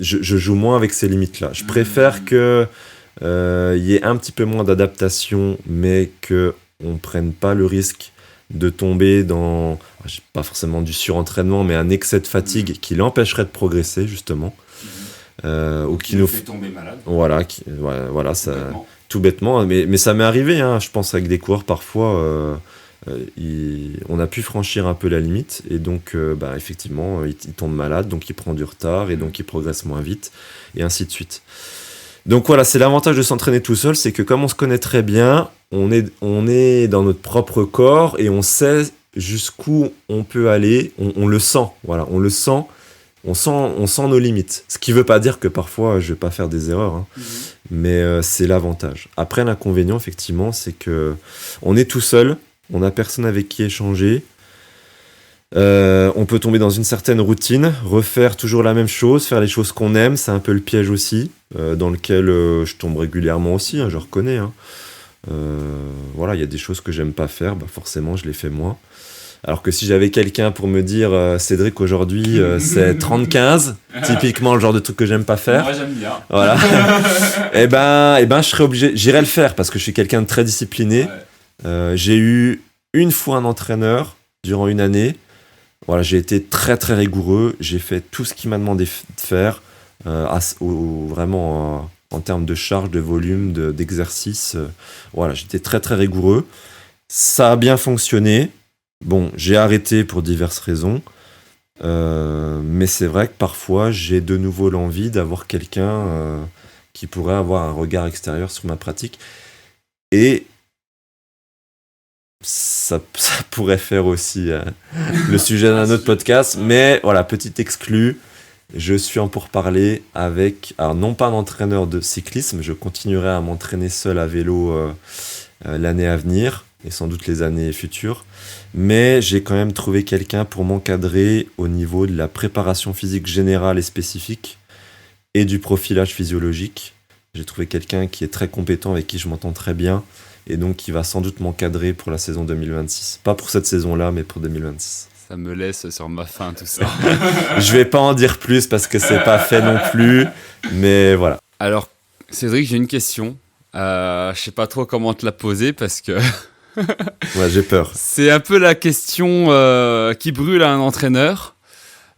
je joue moins avec ces limites-là. Je préfère qu'il y ait un petit peu moins d'adaptation, mais qu'on ne prenne pas le risque de tomber dans, pas forcément du surentraînement, mais un excès de fatigue qui l'empêcherait de progresser, justement. Ou qui nous fait tomber malade. Voilà, ça, tout bêtement. Mais ça m'est arrivé, hein, je pense, avec des coureurs, parfois, on a pu franchir un peu la limite, et donc, effectivement, il tombe malade, donc il prend du retard, et donc il progresse moins vite, et ainsi de suite. Donc voilà, c'est l'avantage de s'entraîner tout seul, c'est que comme on se connaît très bien, on est dans notre propre corps et on sait jusqu'où on peut aller, on le sent, voilà, on le sent, on sent nos limites. Ce qui ne veut pas dire que parfois je ne vais pas faire des erreurs, hein, mais c'est l'avantage. Après, l'inconvénient, effectivement, c'est que on est tout seul, on n'a personne avec qui échanger. On peut tomber dans une certaine routine, refaire toujours la même chose, faire les choses qu'on aime, c'est un peu le piège aussi, dans lequel je tombe régulièrement aussi, hein, je reconnais. Hein. Voilà, il y a des choses que j'aime pas faire, forcément je les fais moins. Alors que si j'avais quelqu'un pour me dire Cédric, aujourd'hui c'est 30-15, typiquement le genre de truc que j'aime pas faire. Moi j'aime bien. Voilà. et ben je serais obligé, j'irais le faire parce que je suis quelqu'un de très discipliné. Ouais. J'ai eu une fois un entraîneur durant une année. Voilà, j'ai été très très rigoureux, j'ai fait tout ce qu'il m'a demandé de faire, vraiment en termes de charge, de volume, d'exercice. Voilà, j'étais très très rigoureux. Ça a bien fonctionné. Bon, j'ai arrêté pour diverses raisons, mais c'est vrai que parfois j'ai de nouveau l'envie d'avoir quelqu'un qui pourrait avoir un regard extérieur sur ma pratique. Et ça pourrait faire aussi le sujet d'un autre podcast, mais voilà, petit exclu, je suis en pourparlers avec, alors non pas un entraîneur de cyclisme, je continuerai à m'entraîner seul à vélo l'année à venir, et sans doute les années futures. Mais j'ai quand même trouvé quelqu'un pour m'encadrer au niveau de la préparation physique générale et spécifique et du profilage physiologique. J'ai trouvé quelqu'un qui est très compétent, avec qui je m'entends très bien, et donc qui va sans doute m'encadrer pour la saison 2026. Pas pour cette saison-là, mais pour 2026. Ça me laisse sur ma faim, tout ça. Je vais pas en dire plus parce que c'est pas fait non plus, mais voilà. Alors, Cédric, j'ai une question. Je sais pas trop comment te la poser parce que Ouais, j'ai peur. c'est un peu la question qui brûle à un entraîneur.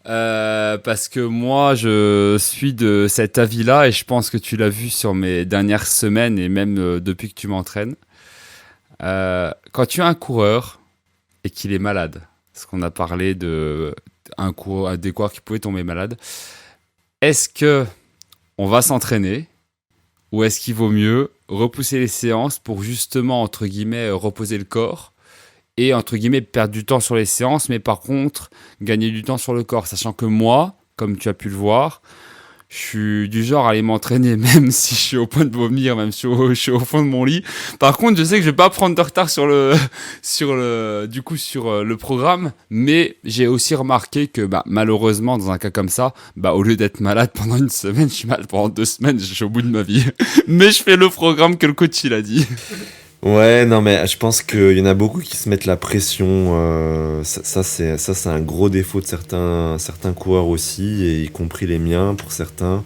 Parce que moi, je suis de cet avis-là et je pense que tu l'as vu sur mes dernières semaines et même depuis que tu m'entraînes. Quand tu as un coureur et qu'il est malade, parce qu'on a parlé de des coureurs qui pouvaient tomber malades, est-ce que on va s'entraîner ou est-ce qu'il vaut mieux repousser les séances pour justement, entre guillemets, reposer le corps et, entre guillemets, perdre du temps sur les séances, mais par contre, gagner du temps sur le corps, sachant que moi, comme tu as pu le voir, je suis du genre à aller m'entraîner, même si je suis au point de vomir, même si je suis au fond de mon lit. Par contre, je sais que je vais pas prendre de retard sur le programme, mais j'ai aussi remarqué que, malheureusement, dans un cas comme ça, au lieu d'être malade pendant une semaine, je suis malade pendant 2 semaines, je suis au bout de ma vie. Mais je fais le programme que le coach il a dit. Ouais, non, mais je pense qu'il y en a beaucoup qui se mettent la pression. Ça, c'est un gros défaut de certains coureurs aussi, et y compris les miens pour certains.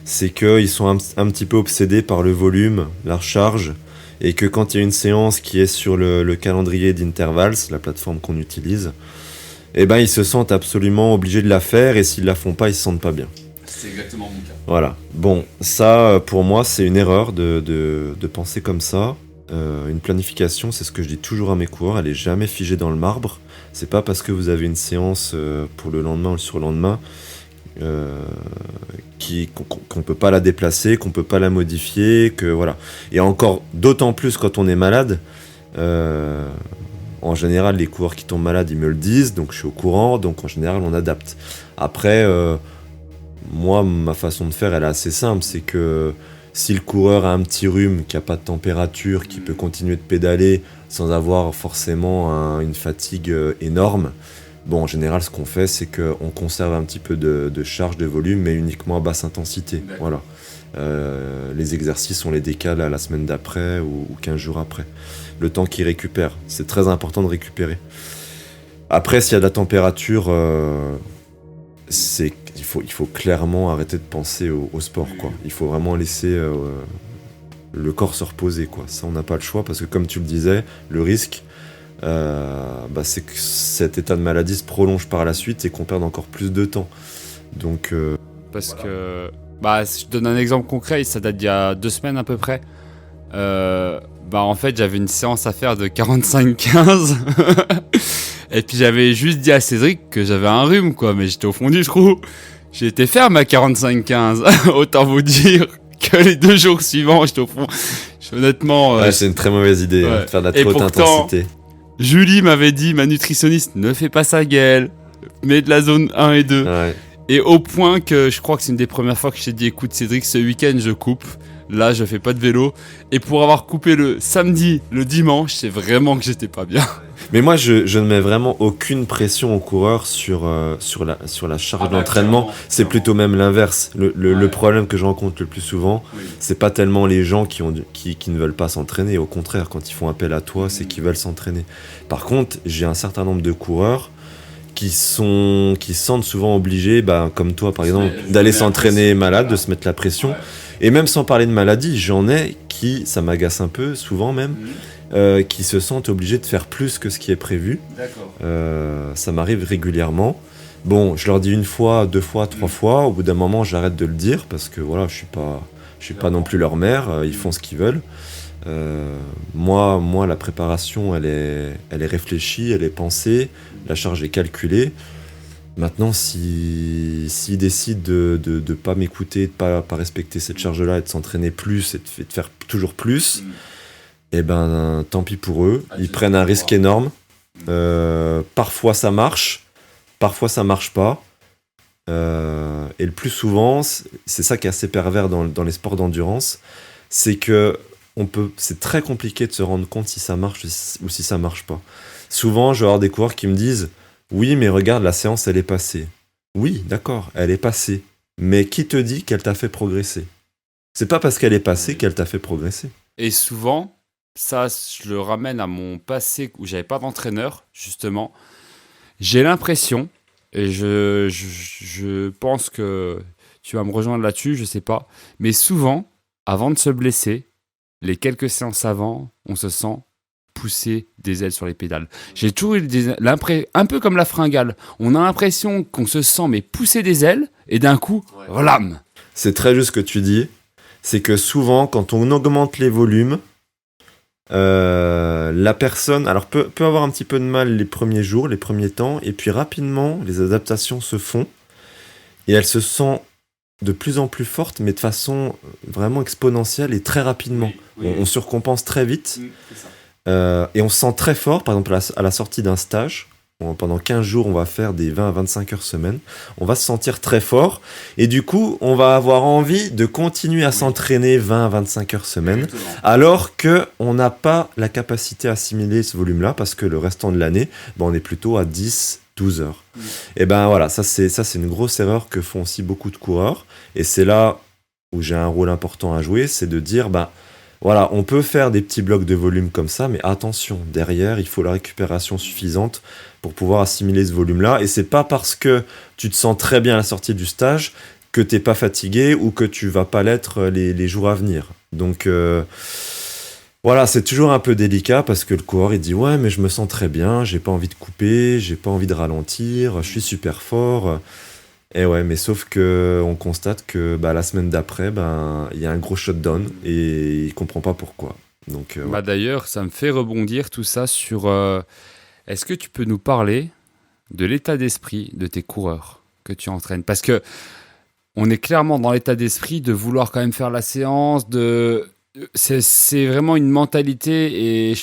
C'est qu'ils sont un petit peu obsédés par le volume, la recharge, et que quand il y a une séance qui est sur le calendrier d'Intervals, la plateforme qu'on utilise, eh ben, ils se sentent absolument obligés de la faire, et s'ils la font pas, ils se sentent pas bien. C'est exactement mon cas. Voilà. Bon, ça, pour moi, c'est une erreur de penser comme ça. Une planification, c'est ce que je dis toujours à mes coureurs, elle est jamais figée dans le marbre. C'est pas parce que vous avez une séance pour le lendemain ou le surlendemain qu'on peut pas la déplacer, qu'on peut pas la modifier, que voilà. Et encore d'autant plus quand on est malade. En général, les coureurs qui tombent malades, ils me le disent, donc je suis au courant, donc en général, on adapte. Après, moi, ma façon de faire, elle est assez simple, c'est que si le coureur a un petit rhume, qui n'a pas de température, qui peut continuer de pédaler sans avoir forcément une fatigue énorme, bon, en général, ce qu'on fait, c'est qu'on conserve un petit peu de charge, de volume, mais uniquement à basse intensité. Voilà. Les exercices, on les décale à la semaine d'après ou 15 jours après. Le temps qu'il récupère. C'est très important de récupérer. Après, s'il y a de la température, il faut clairement arrêter de penser au sport, quoi. Il faut vraiment laisser le corps se reposer, quoi. Ça, on n'a pas le choix parce que, comme tu le disais, le risque, c'est que cet état de maladie se prolonge par la suite et qu'on perde encore plus de temps. Donc, parce que, je te donne un exemple concret, ça date d'il y a 2 semaines à peu près. En fait, j'avais une séance à faire de 45-15. Et puis j'avais juste dit à Cédric que j'avais un rhume, quoi, mais j'étais au fond du trou. J'ai été faire ma 45-15. Autant vous dire que les 2 jours suivants, j'étais au fond. Honnêtement. C'est une très mauvaise idée, de faire de la trop haute intensité. Julie m'avait dit, ma nutritionniste, ne fais pas ça, Gaël. Mets de la zone 1 et 2. Ouais. Et au point que je crois que c'est une des premières fois que je t'ai dit, écoute, Cédric, ce week-end, je coupe. Là, je fais pas de vélo. Et pour avoir coupé le samedi, le dimanche, c'est vraiment que j'étais pas bien. Mais moi, je ne mets vraiment aucune pression aux coureurs sur la charge d'entraînement. C'est plutôt même l'inverse. Le problème que je rencontre le plus souvent, c'est pas tellement les gens qui ne veulent pas s'entraîner. Au contraire, quand ils font appel à toi, c'est qu'ils veulent s'entraîner. Par contre, j'ai un certain nombre de coureurs qui se sentent souvent obligés, comme toi par exemple, d'aller s'entraîner malade, de se mettre la pression. Ouais. Et même sans parler de maladie, j'en ai qui, ça m'agace un peu, souvent même, qui se sentent obligés de faire plus que ce qui est prévu. Ça m'arrive régulièrement. Bon, je leur dis 1 fois, 2 fois, 3 fois. Au bout d'un moment, j'arrête de le dire parce que voilà, je suis pas non plus leur mère. Ils font ce qu'ils veulent. Moi, la préparation, elle est réfléchie, elle est pensée. La charge est calculée. Maintenant, s'ils décident de pas m'écouter, de pas respecter cette charge-là et de s'entraîner plus et de faire toujours plus, tant pis pour eux. Ils prennent un risque énorme. Parfois, ça marche. Parfois, ça marche pas. Et le plus souvent, c'est ça qui est assez pervers dans les sports d'endurance, c'est que c'est très compliqué de se rendre compte si ça marche ou si ça marche pas. Souvent, je vais avoir des coureurs qui me disent « Oui, mais regarde, la séance, elle est passée. » Oui, d'accord, elle est passée. Mais qui te dit qu'elle t'a fait progresser ? C'est pas parce qu'elle est passée qu'elle t'a fait progresser. Et souvent, ça, je le ramène à mon passé où j'avais pas d'entraîneur, justement. J'ai l'impression, et je pense que tu vas me rejoindre là-dessus, je sais pas, mais souvent, avant de se blesser, les quelques séances avant, on se sent pousser des ailes sur les pédales. J'ai toujours eu un peu comme la fringale. On a l'impression qu'on se sent mais pousser des ailes, et d'un coup, voilà. C'est très juste ce que tu dis. C'est que souvent, quand on augmente les volumes, la personne peut avoir un petit peu de mal les premiers jours, les premiers temps, et puis rapidement, les adaptations se font, et elle se sent de plus en plus forte, mais de façon vraiment exponentielle et très rapidement. On surcompense très vite, et on se sent très fort, par exemple à la sortie d'un stage. Pendant 15 jours, on va faire des 20 à 25 heures semaine. On va se sentir très fort. Et du coup, on va avoir envie de continuer à s'entraîner 20 à 25 heures semaine. Exactement. Alors qu'on n'a pas la capacité à assimiler ce volume-là, parce que le restant de l'année, on est plutôt à 10, 12 heures. Et voilà, ça c'est une grosse erreur que font aussi beaucoup de coureurs. Et c'est là où j'ai un rôle important à jouer, c'est de dire, voilà, on peut faire des petits blocs de volume comme ça, mais attention, derrière, il faut la récupération suffisante pour pouvoir assimiler ce volume-là. Et c'est pas parce que tu te sens très bien à la sortie du stage que t'es pas fatigué ou que tu vas pas l'être les jours à venir. Donc voilà, c'est toujours un peu délicat parce que le coureur il dit ouais, mais je me sens très bien, j'ai pas envie de couper, j'ai pas envie de ralentir, je suis super fort. Et ouais, mais sauf que on constate que la semaine d'après, il y a un gros shutdown et il comprend pas pourquoi. Donc d'ailleurs, ça me fait rebondir tout ça sur. Est-ce que tu peux nous parler de l'état d'esprit de tes coureurs que tu entraînes ? Parce que on est clairement dans l'état d'esprit de vouloir quand même faire la séance. C'est vraiment une mentalité et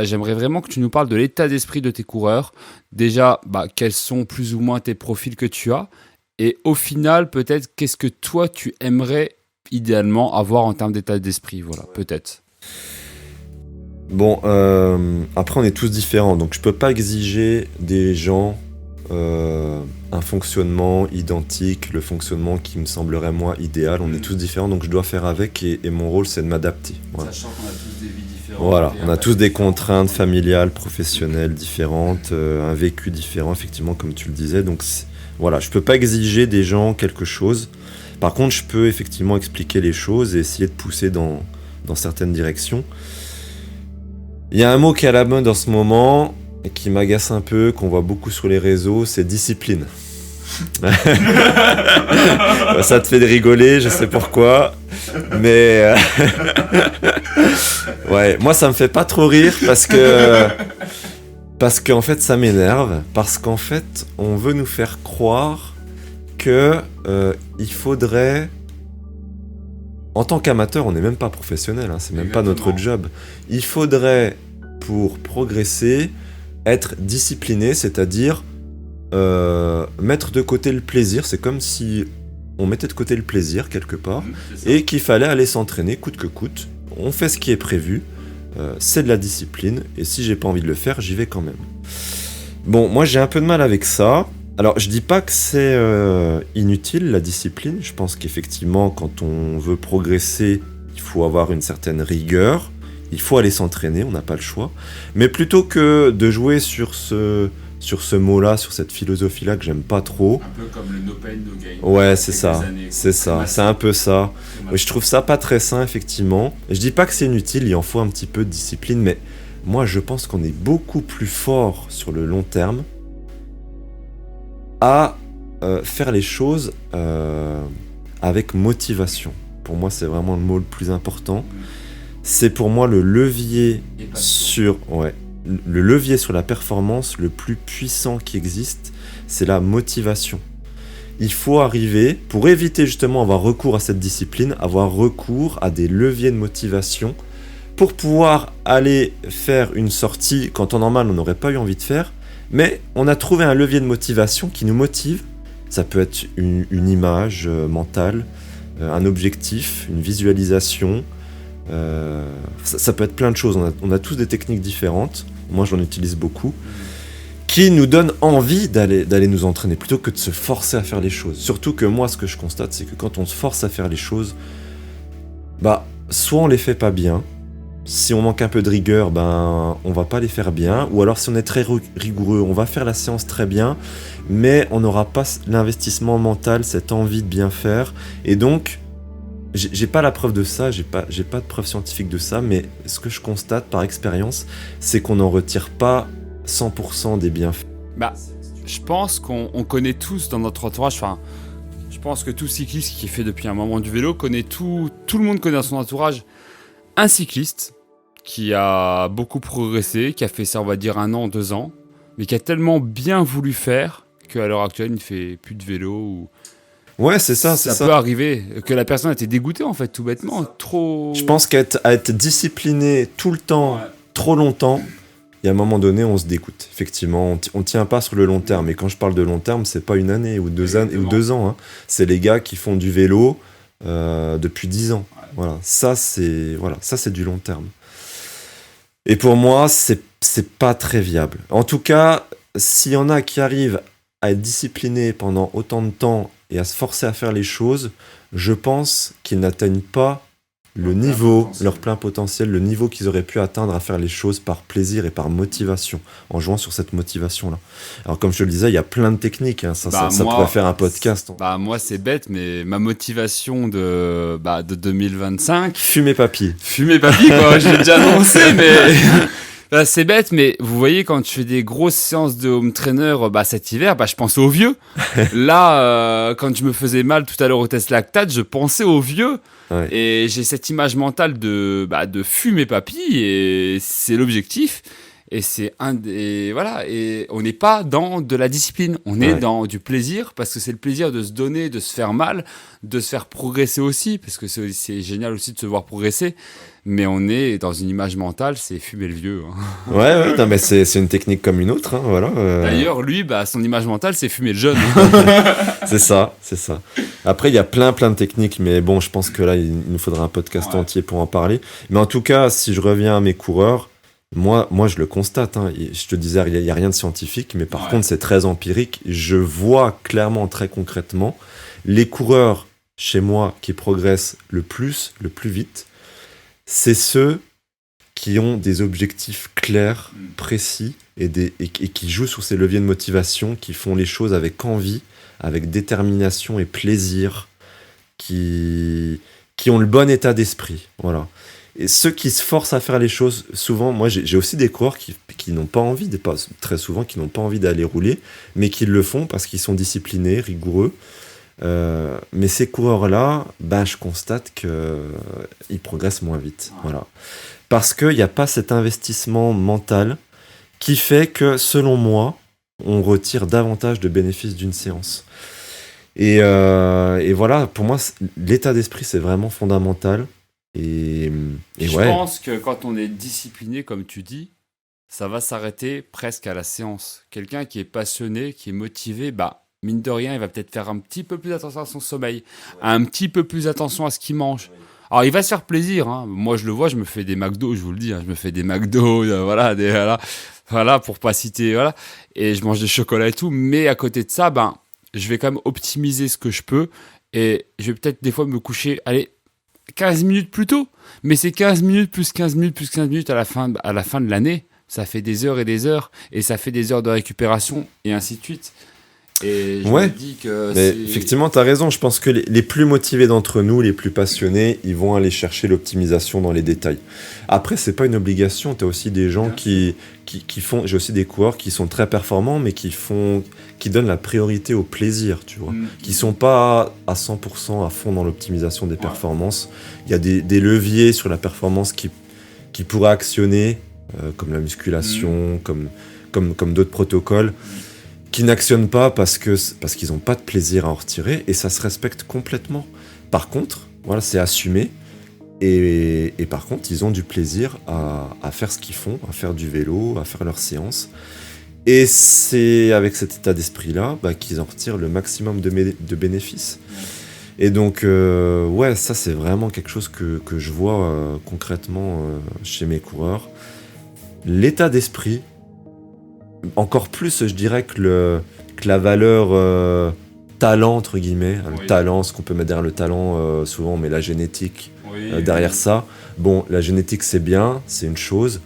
j'aimerais vraiment que tu nous parles de l'état d'esprit de tes coureurs. Déjà, quels sont plus ou moins tes profils que tu as ? Et au final, peut-être, qu'est-ce que toi, tu aimerais idéalement avoir en termes d'état d'esprit ? Voilà, peut-être. Bon, après, on est tous différents. Donc, je peux pas exiger des gens un fonctionnement identique, le fonctionnement qui me semblerait, moi, idéal. On est tous différents, donc je dois faire avec. Et mon rôle, c'est de m'adapter. Voilà. Sachant qu'on a tous des vies différentes. Voilà, on a tous des contraintes familiales, professionnelles différentes, un vécu différent, effectivement, comme tu le disais. Donc, voilà, je peux pas exiger des gens quelque chose. Par contre, je peux effectivement expliquer les choses et essayer de pousser dans certaines directions. Il y a un mot qui est à la mode en ce moment et qui m'agace un peu, qu'on voit beaucoup sur les réseaux, c'est discipline. Ça te fait de rigoler, je sais pourquoi. Mais ouais, moi ça me fait pas trop rire parce qu'en fait ça m'énerve, parce qu'en fait on veut nous faire croire que il faudrait, en tant qu'amateur, on n'est même pas professionnel, c'est même pas notre job, il faudrait pour progresser être discipliné, c'est-à-dire mettre de côté le plaisir. C'est comme si on mettait de côté le plaisir quelque part et qu'il fallait aller s'entraîner coûte que coûte. On fait ce qui est prévu. C'est de la discipline, et si j'ai pas envie de le faire, j'y vais quand même. Bon, moi j'ai un peu de mal avec ça. Alors je dis pas que c'est inutile la discipline, je pense qu'effectivement quand on veut progresser, il faut avoir une certaine rigueur, il faut aller s'entraîner, on n'a pas le choix. Mais plutôt que de jouer sur ce mot-là, sur cette philosophie-là que j'aime pas trop. Un peu comme le no pain, no gain. Ouais, c'est ça, c'est un peu ça. Ouais, je trouve ça pas très sain, effectivement. Je dis pas que c'est inutile, il en faut un petit peu de discipline, mais moi je pense qu'on est beaucoup plus fort sur le long terme à faire les choses avec motivation. Pour moi, c'est vraiment le mot le plus important. C'est pour moi le levier sur la performance le plus puissant qui existe, c'est la motivation. Il faut arriver, pour éviter justement avoir recours à cette discipline, avoir recours à des leviers de motivation pour pouvoir aller faire une sortie quand en normal on n'aurait pas eu envie de faire, mais on a trouvé un levier de motivation qui nous motive. Ça peut être une image mentale, un objectif, une visualisation, Ça peut être plein de choses. On a tous des techniques différentes. Moi, j'en utilise beaucoup. Qui nous donnent envie d'aller nous entraîner plutôt que de se forcer à faire les choses. Surtout que moi, ce que je constate, c'est que quand on se force à faire les choses, soit on les fait pas bien. Si on manque un peu de rigueur, on va pas les faire bien. Ou alors si on est très rigoureux, on va faire la séance très bien, mais on n'aura pas l'investissement mental, cette envie de bien faire. Et donc, j'ai pas la preuve de ça, j'ai pas de preuve scientifique de ça, mais ce que je constate par expérience, c'est qu'on n'en retire pas 100% des bienfaits. Je pense qu'on connaît tous dans notre entourage, je pense que tout cycliste qui fait depuis un moment du vélo connaît tout le monde connaît dans son entourage un cycliste qui a beaucoup progressé, qui a fait ça on va dire 1 an, 2 ans, mais qui a tellement bien voulu faire qu'à l'heure actuelle il ne fait plus de vélo ou... Ouais, c'est ça. Ça peut arriver que la personne a été dégoûtée en fait, tout bêtement, trop... Je pense qu'à être discipliné tout le temps, trop longtemps, il y a un moment donné, on se dégoûte. Effectivement, on tient pas sur le long terme. Et quand je parle de long terme, c'est pas 1 année ou 2 années ou 2 ans. Hein. C'est les gars qui font du vélo depuis 10 ans. Ouais. Voilà, ça c'est du long terme. Et pour moi, c'est pas très viable. En tout cas, s'il y en a qui arrivent à être disciplinés pendant autant de temps et à se forcer à faire les choses, je pense qu'ils n'atteignent pas leur plein potentiel, le niveau qu'ils auraient pu atteindre à faire les choses par plaisir et par motivation, en jouant sur cette motivation-là. Alors comme je te le disais, il y a plein de techniques, hein. Ça pourrait faire un podcast. Moi c'est bête, mais ma motivation de 2025... Fumer papy quoi, j'ai déjà annoncé, mais... c'est bête, mais vous voyez, quand je fais des grosses séances de home trainer cet hiver, je pense aux vieux. Là, quand je me faisais mal tout à l'heure au test lactate, je pensais aux vieux. Ouais. Et j'ai cette image mentale de fumer papy, et c'est l'objectif. Et et on n'est pas dans de la discipline, on est dans du plaisir, parce que c'est le plaisir de se donner, de se faire mal, de se faire progresser aussi, parce que c'est génial aussi de se voir progresser. Mais on est dans une image mentale, c'est fumer le vieux. Hein. Ouais, non, mais c'est une technique comme une autre, hein, voilà. D'ailleurs, lui, son image mentale, c'est fumer le jeune. c'est ça. Après, il y a plein de techniques, mais bon, je pense que là, il nous faudra un podcast entier pour en parler. Mais en tout cas, si je reviens à mes coureurs, moi, je le constate. Hein. Je te disais, il n'y a rien de scientifique, mais par contre, c'est très empirique. Je vois clairement, très concrètement, les coureurs chez moi qui progressent le plus vite, c'est ceux qui ont des objectifs clairs, précis, et qui jouent sur ces leviers de motivation, qui font les choses avec envie, avec détermination et plaisir, qui ont le bon état d'esprit. Voilà. Et ceux qui se forcent à faire les choses, souvent, moi j'ai aussi des coureurs qui n'ont pas envie, très souvent, qui n'ont pas envie d'aller rouler, mais qui le font parce qu'ils sont disciplinés, rigoureux. Mais ces coureurs-là, je constate qu'ils progressent moins vite. Voilà. Parce qu'il n'y a pas cet investissement mental qui fait que, selon moi, on retire davantage de bénéfices d'une séance. Et voilà, pour moi, l'état d'esprit, c'est vraiment fondamental. Je pense que quand on est discipliné, comme tu dis, ça va s'arrêter presque à la séance. Quelqu'un qui est passionné, qui est motivé, mine de rien, il va peut-être faire un petit peu plus attention à son sommeil, un petit peu plus attention à ce qu'il mange. Alors, il va se faire plaisir. Hein. Moi, je le vois, je me fais des McDo, je vous le dis. Je me fais des McDo, voilà, pour pas citer, voilà. Et je mange des chocolats et tout. Mais à côté de ça, je vais quand même optimiser ce que je peux. Et je vais peut-être des fois me coucher, 15 minutes plus tôt. Mais c'est 15 minutes plus 15 minutes plus 15 minutes à la fin de l'année. Ça fait des heures et des heures. Et ça fait des heures de récupération et ainsi de suite. Et je me dis que effectivement, tu as raison. Je pense que les plus motivés d'entre nous, les plus passionnés, ils vont aller chercher l'optimisation dans les détails. Après, c'est pas une obligation. Tu as aussi des gens qui font... J'ai aussi des coureurs qui sont très performants, mais qui donnent la priorité au plaisir, tu vois. Qui sont pas à 100% à fond dans l'optimisation des performances. Il y a des leviers sur la performance qui pourraient actionner, comme la musculation, comme d'autres protocoles, qui n'actionnent pas parce qu'ils n'ont pas de plaisir à en retirer, et ça se respecte complètement. Par contre, voilà, c'est assumé, et par contre, ils ont du plaisir à faire ce qu'ils font, à faire du vélo, à faire leurs séances, et c'est avec cet état d'esprit-là qu'ils en retirent le maximum de bénéfices. Et donc, ouais, ça c'est vraiment quelque chose que je vois concrètement chez mes coureurs. L'état d'esprit, encore plus, je dirais que la valeur talent, entre guillemets. Le talent, ce qu'on peut mettre derrière le talent, souvent on met la génétique derrière ça. Bon, la génétique c'est bien, c'est une chose.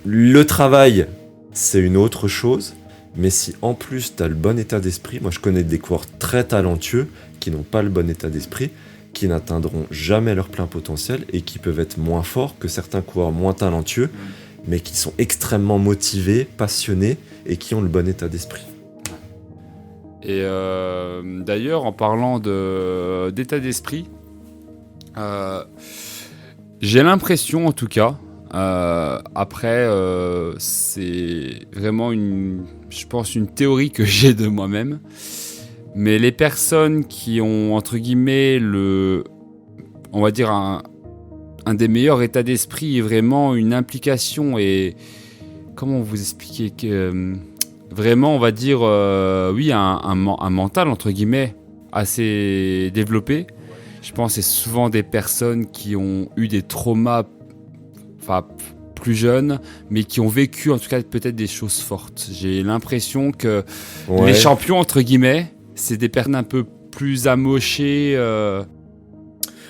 Le travail, c'est une autre chose. Mais si en plus tu as le bon état d'esprit, moi je connais des coureurs très talentueux qui n'ont pas le bon état d'esprit, qui n'atteindront jamais leur plein potentiel et qui peuvent être moins forts que certains coureurs moins talentueux, mais qui sont extrêmement motivés, passionnés et qui ont le bon état d'esprit. Et d'ailleurs, en parlant d'état d'esprit, j'ai l'impression en tout cas, après c'est vraiment je pense une théorie que j'ai de moi-même, mais les personnes qui ont entre guillemets on va dire un des meilleurs états d'esprit et vraiment une implication et comment vous expliquer que vraiment on va dire oui un mental entre guillemets assez développé. Je pense que c'est souvent des personnes qui ont eu des traumas plus jeunes, mais qui ont vécu en tout cas peut-être des choses fortes. J'ai l'impression que les champions, entre guillemets, c'est des personnes un peu plus amochées.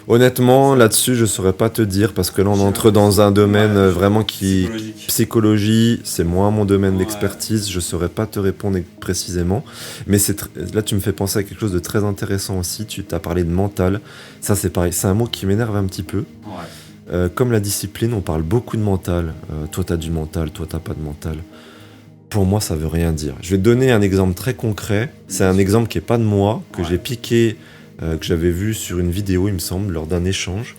Honnêtement, là-dessus, je ne saurais pas te dire, parce que là, on entre dans un domaine vraiment qui... Psychologie, c'est moins mon domaine d'expertise, je ne saurais pas te répondre précisément. Mais là, tu me fais penser à quelque chose de très intéressant aussi. Tu t'as parlé de mental. Ça, c'est pareil. C'est un mot qui m'énerve un petit peu. Comme la discipline, on parle beaucoup de mental. Toi, t'as du mental, toi, t'as pas de mental. Pour moi, ça veut rien dire. Je vais te donner un exemple très concret. C'est un exemple qui est pas de moi, que j'ai piqué, que j'avais vu sur une vidéo, il me semble, lors d'un échange.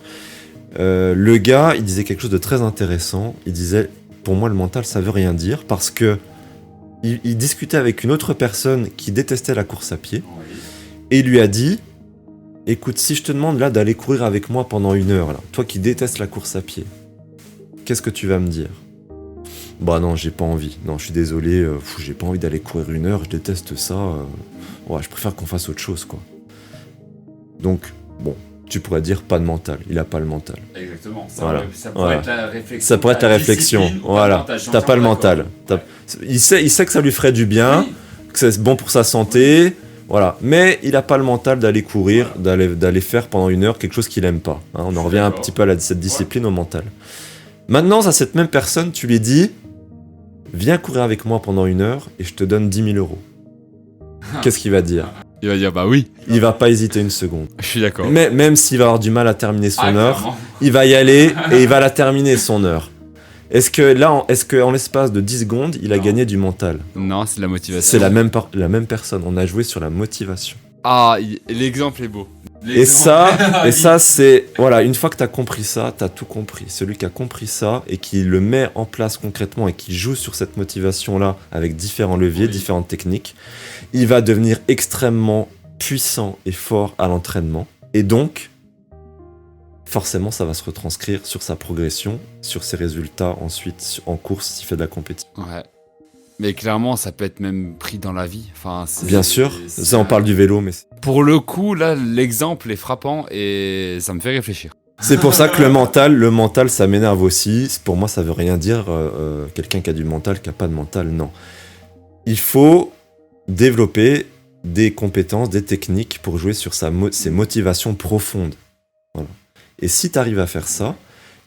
Le gars, il disait quelque chose de très intéressant. Il disait, pour moi, le mental, ça veut rien dire, parce que il discutait avec une autre personne qui détestait la course à pied, et il lui a dit... Écoute, si je te demande là d'aller courir avec moi pendant 1 heure, là, toi qui détestes la course à pied, qu'est-ce que tu vas me dire ? Bah non, j'ai pas envie. Non, je suis désolé, j'ai pas envie d'aller courir 1 heure, je déteste ça. Ouais, je préfère qu'on fasse autre chose, quoi. Donc, bon, tu pourrais dire pas de mental. Il a pas le mental. Exactement. Ça pourrait être la réflexion. Ça pourrait être la réflexion. Voilà. T'as pas le mental. Il sait que ça lui ferait du bien, que c'est bon pour sa santé. Voilà, mais il n'a pas le mental d'aller courir, d'aller faire pendant 1 heure quelque chose qu'il n'aime pas. Hein, on en revient un petit peu à cette discipline au mental. Maintenant, à cette même personne, tu lui dis « Viens courir avec moi pendant 1 heure et je te donne 10 000 €. » Qu'est-ce qu'il va dire ? Il va dire « Bah oui ». Il va pas hésiter une seconde. Je suis d'accord. Mais même s'il va avoir du mal à terminer son heure, il va y aller et il va la terminer son heure. Est-ce que en l'espace de 10 secondes, il a gagné du mental ? Non, c'est de la motivation. C'est la même personne. On a joué sur la motivation. Ah, l'exemple est beau. Et ça, c'est... Voilà, une fois que tu as compris ça, tu as tout compris. Celui qui a compris ça et qui le met en place concrètement et qui joue sur cette motivation-là avec différents leviers, différentes techniques, il va devenir extrêmement puissant et fort à l'entraînement. Et donc... forcément, ça va se retranscrire sur sa progression, sur ses résultats ensuite en course s'il fait de la compétition. Ouais. Mais clairement, ça peut être même pris dans la vie. Enfin, bien sûr, ça on parle du vélo, mais... Pour le coup, là, l'exemple est frappant et ça me fait réfléchir. C'est pour ça que le mental, ça m'énerve aussi. Pour moi, ça veut rien dire quelqu'un qui a du mental, qui a pas de mental, non. Il faut développer des compétences, des techniques pour jouer sur ses motivations profondes. Voilà. Et si tu arrives à faire ça,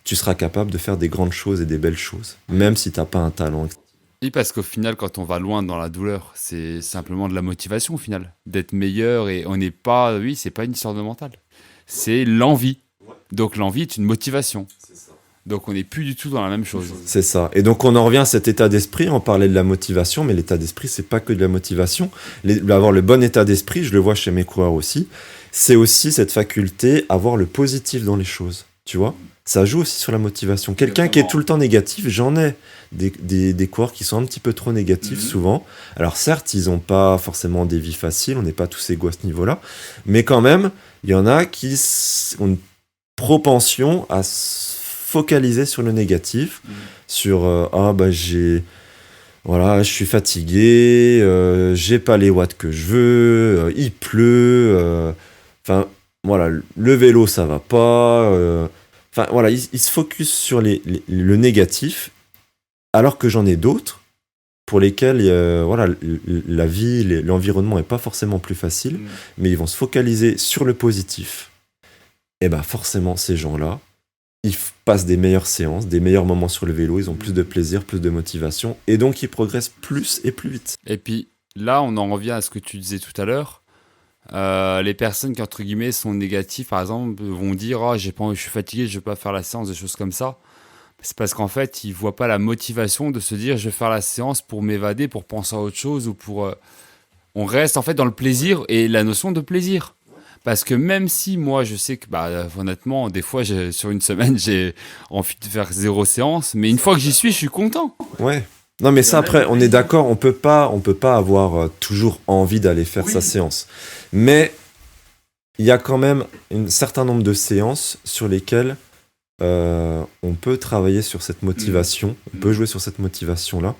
tu seras capable de faire des grandes choses et des belles choses, même si tu n'as pas un talent. Oui, parce qu'au final, quand on va loin dans la douleur, c'est simplement de la motivation au final, d'être meilleur et on n'est pas... Oui, c'est pas une histoire de mental, c'est l'envie. Donc l'envie est une motivation. C'est ça. Donc on n'est plus du tout dans la même chose. C'est ça. Et donc on en revient à cet état d'esprit, on parlait de la motivation, mais l'état d'esprit, c'est pas que de la motivation. Avoir le bon état d'esprit, je le vois chez mes coureurs aussi, c'est aussi cette faculté à voir le positif dans les choses, tu vois ? Ça joue aussi sur la motivation. Quelqu'un qui est tout le temps négatif, j'en ai des coureurs qui sont un petit peu trop négatifs souvent. Alors certes, ils n'ont pas forcément des vies faciles, on n'est pas tous égaux à ce niveau-là, mais quand même, il y en a qui ont une propension à se focaliser sur le négatif, sur je suis fatigué, j'ai pas les watts que je veux, il pleut, Enfin, voilà, le vélo, ça va pas. Enfin, voilà, il se focus sur le négatif, alors que j'en ai d'autres pour lesquels voilà, la vie, l'environnement est pas forcément plus facile, mais ils vont se focaliser sur le positif. Et ben forcément, ces gens-là, ils passent des meilleures séances, des meilleurs moments sur le vélo, ils ont plus de plaisir, plus de motivation, et donc ils progressent plus et plus vite. Et puis là, on en revient à ce que tu disais tout à l'heure. Les personnes qui, entre guillemets, sont négatives, par exemple, vont dire « j'ai pas envie, je suis fatigué, je vais pas faire la séance », des choses comme ça. C'est parce qu'en fait, ils voient pas la motivation de se dire « je vais faire la séance pour m'évader, pour penser à autre chose » ou pour... On reste en fait dans le plaisir et la notion de plaisir. Parce que même si moi, je sais que, honnêtement, des fois, sur une semaine, j'ai envie de faire 0 séance, mais une fois que j'y suis, je suis content. Ouais. Non, mais ça, après, on est d'accord, on peut pas avoir toujours envie d'aller faire sa séance. Mais il y a quand même un certain nombre de séances sur lesquelles on peut travailler sur cette motivation, on peut jouer sur cette motivation-là,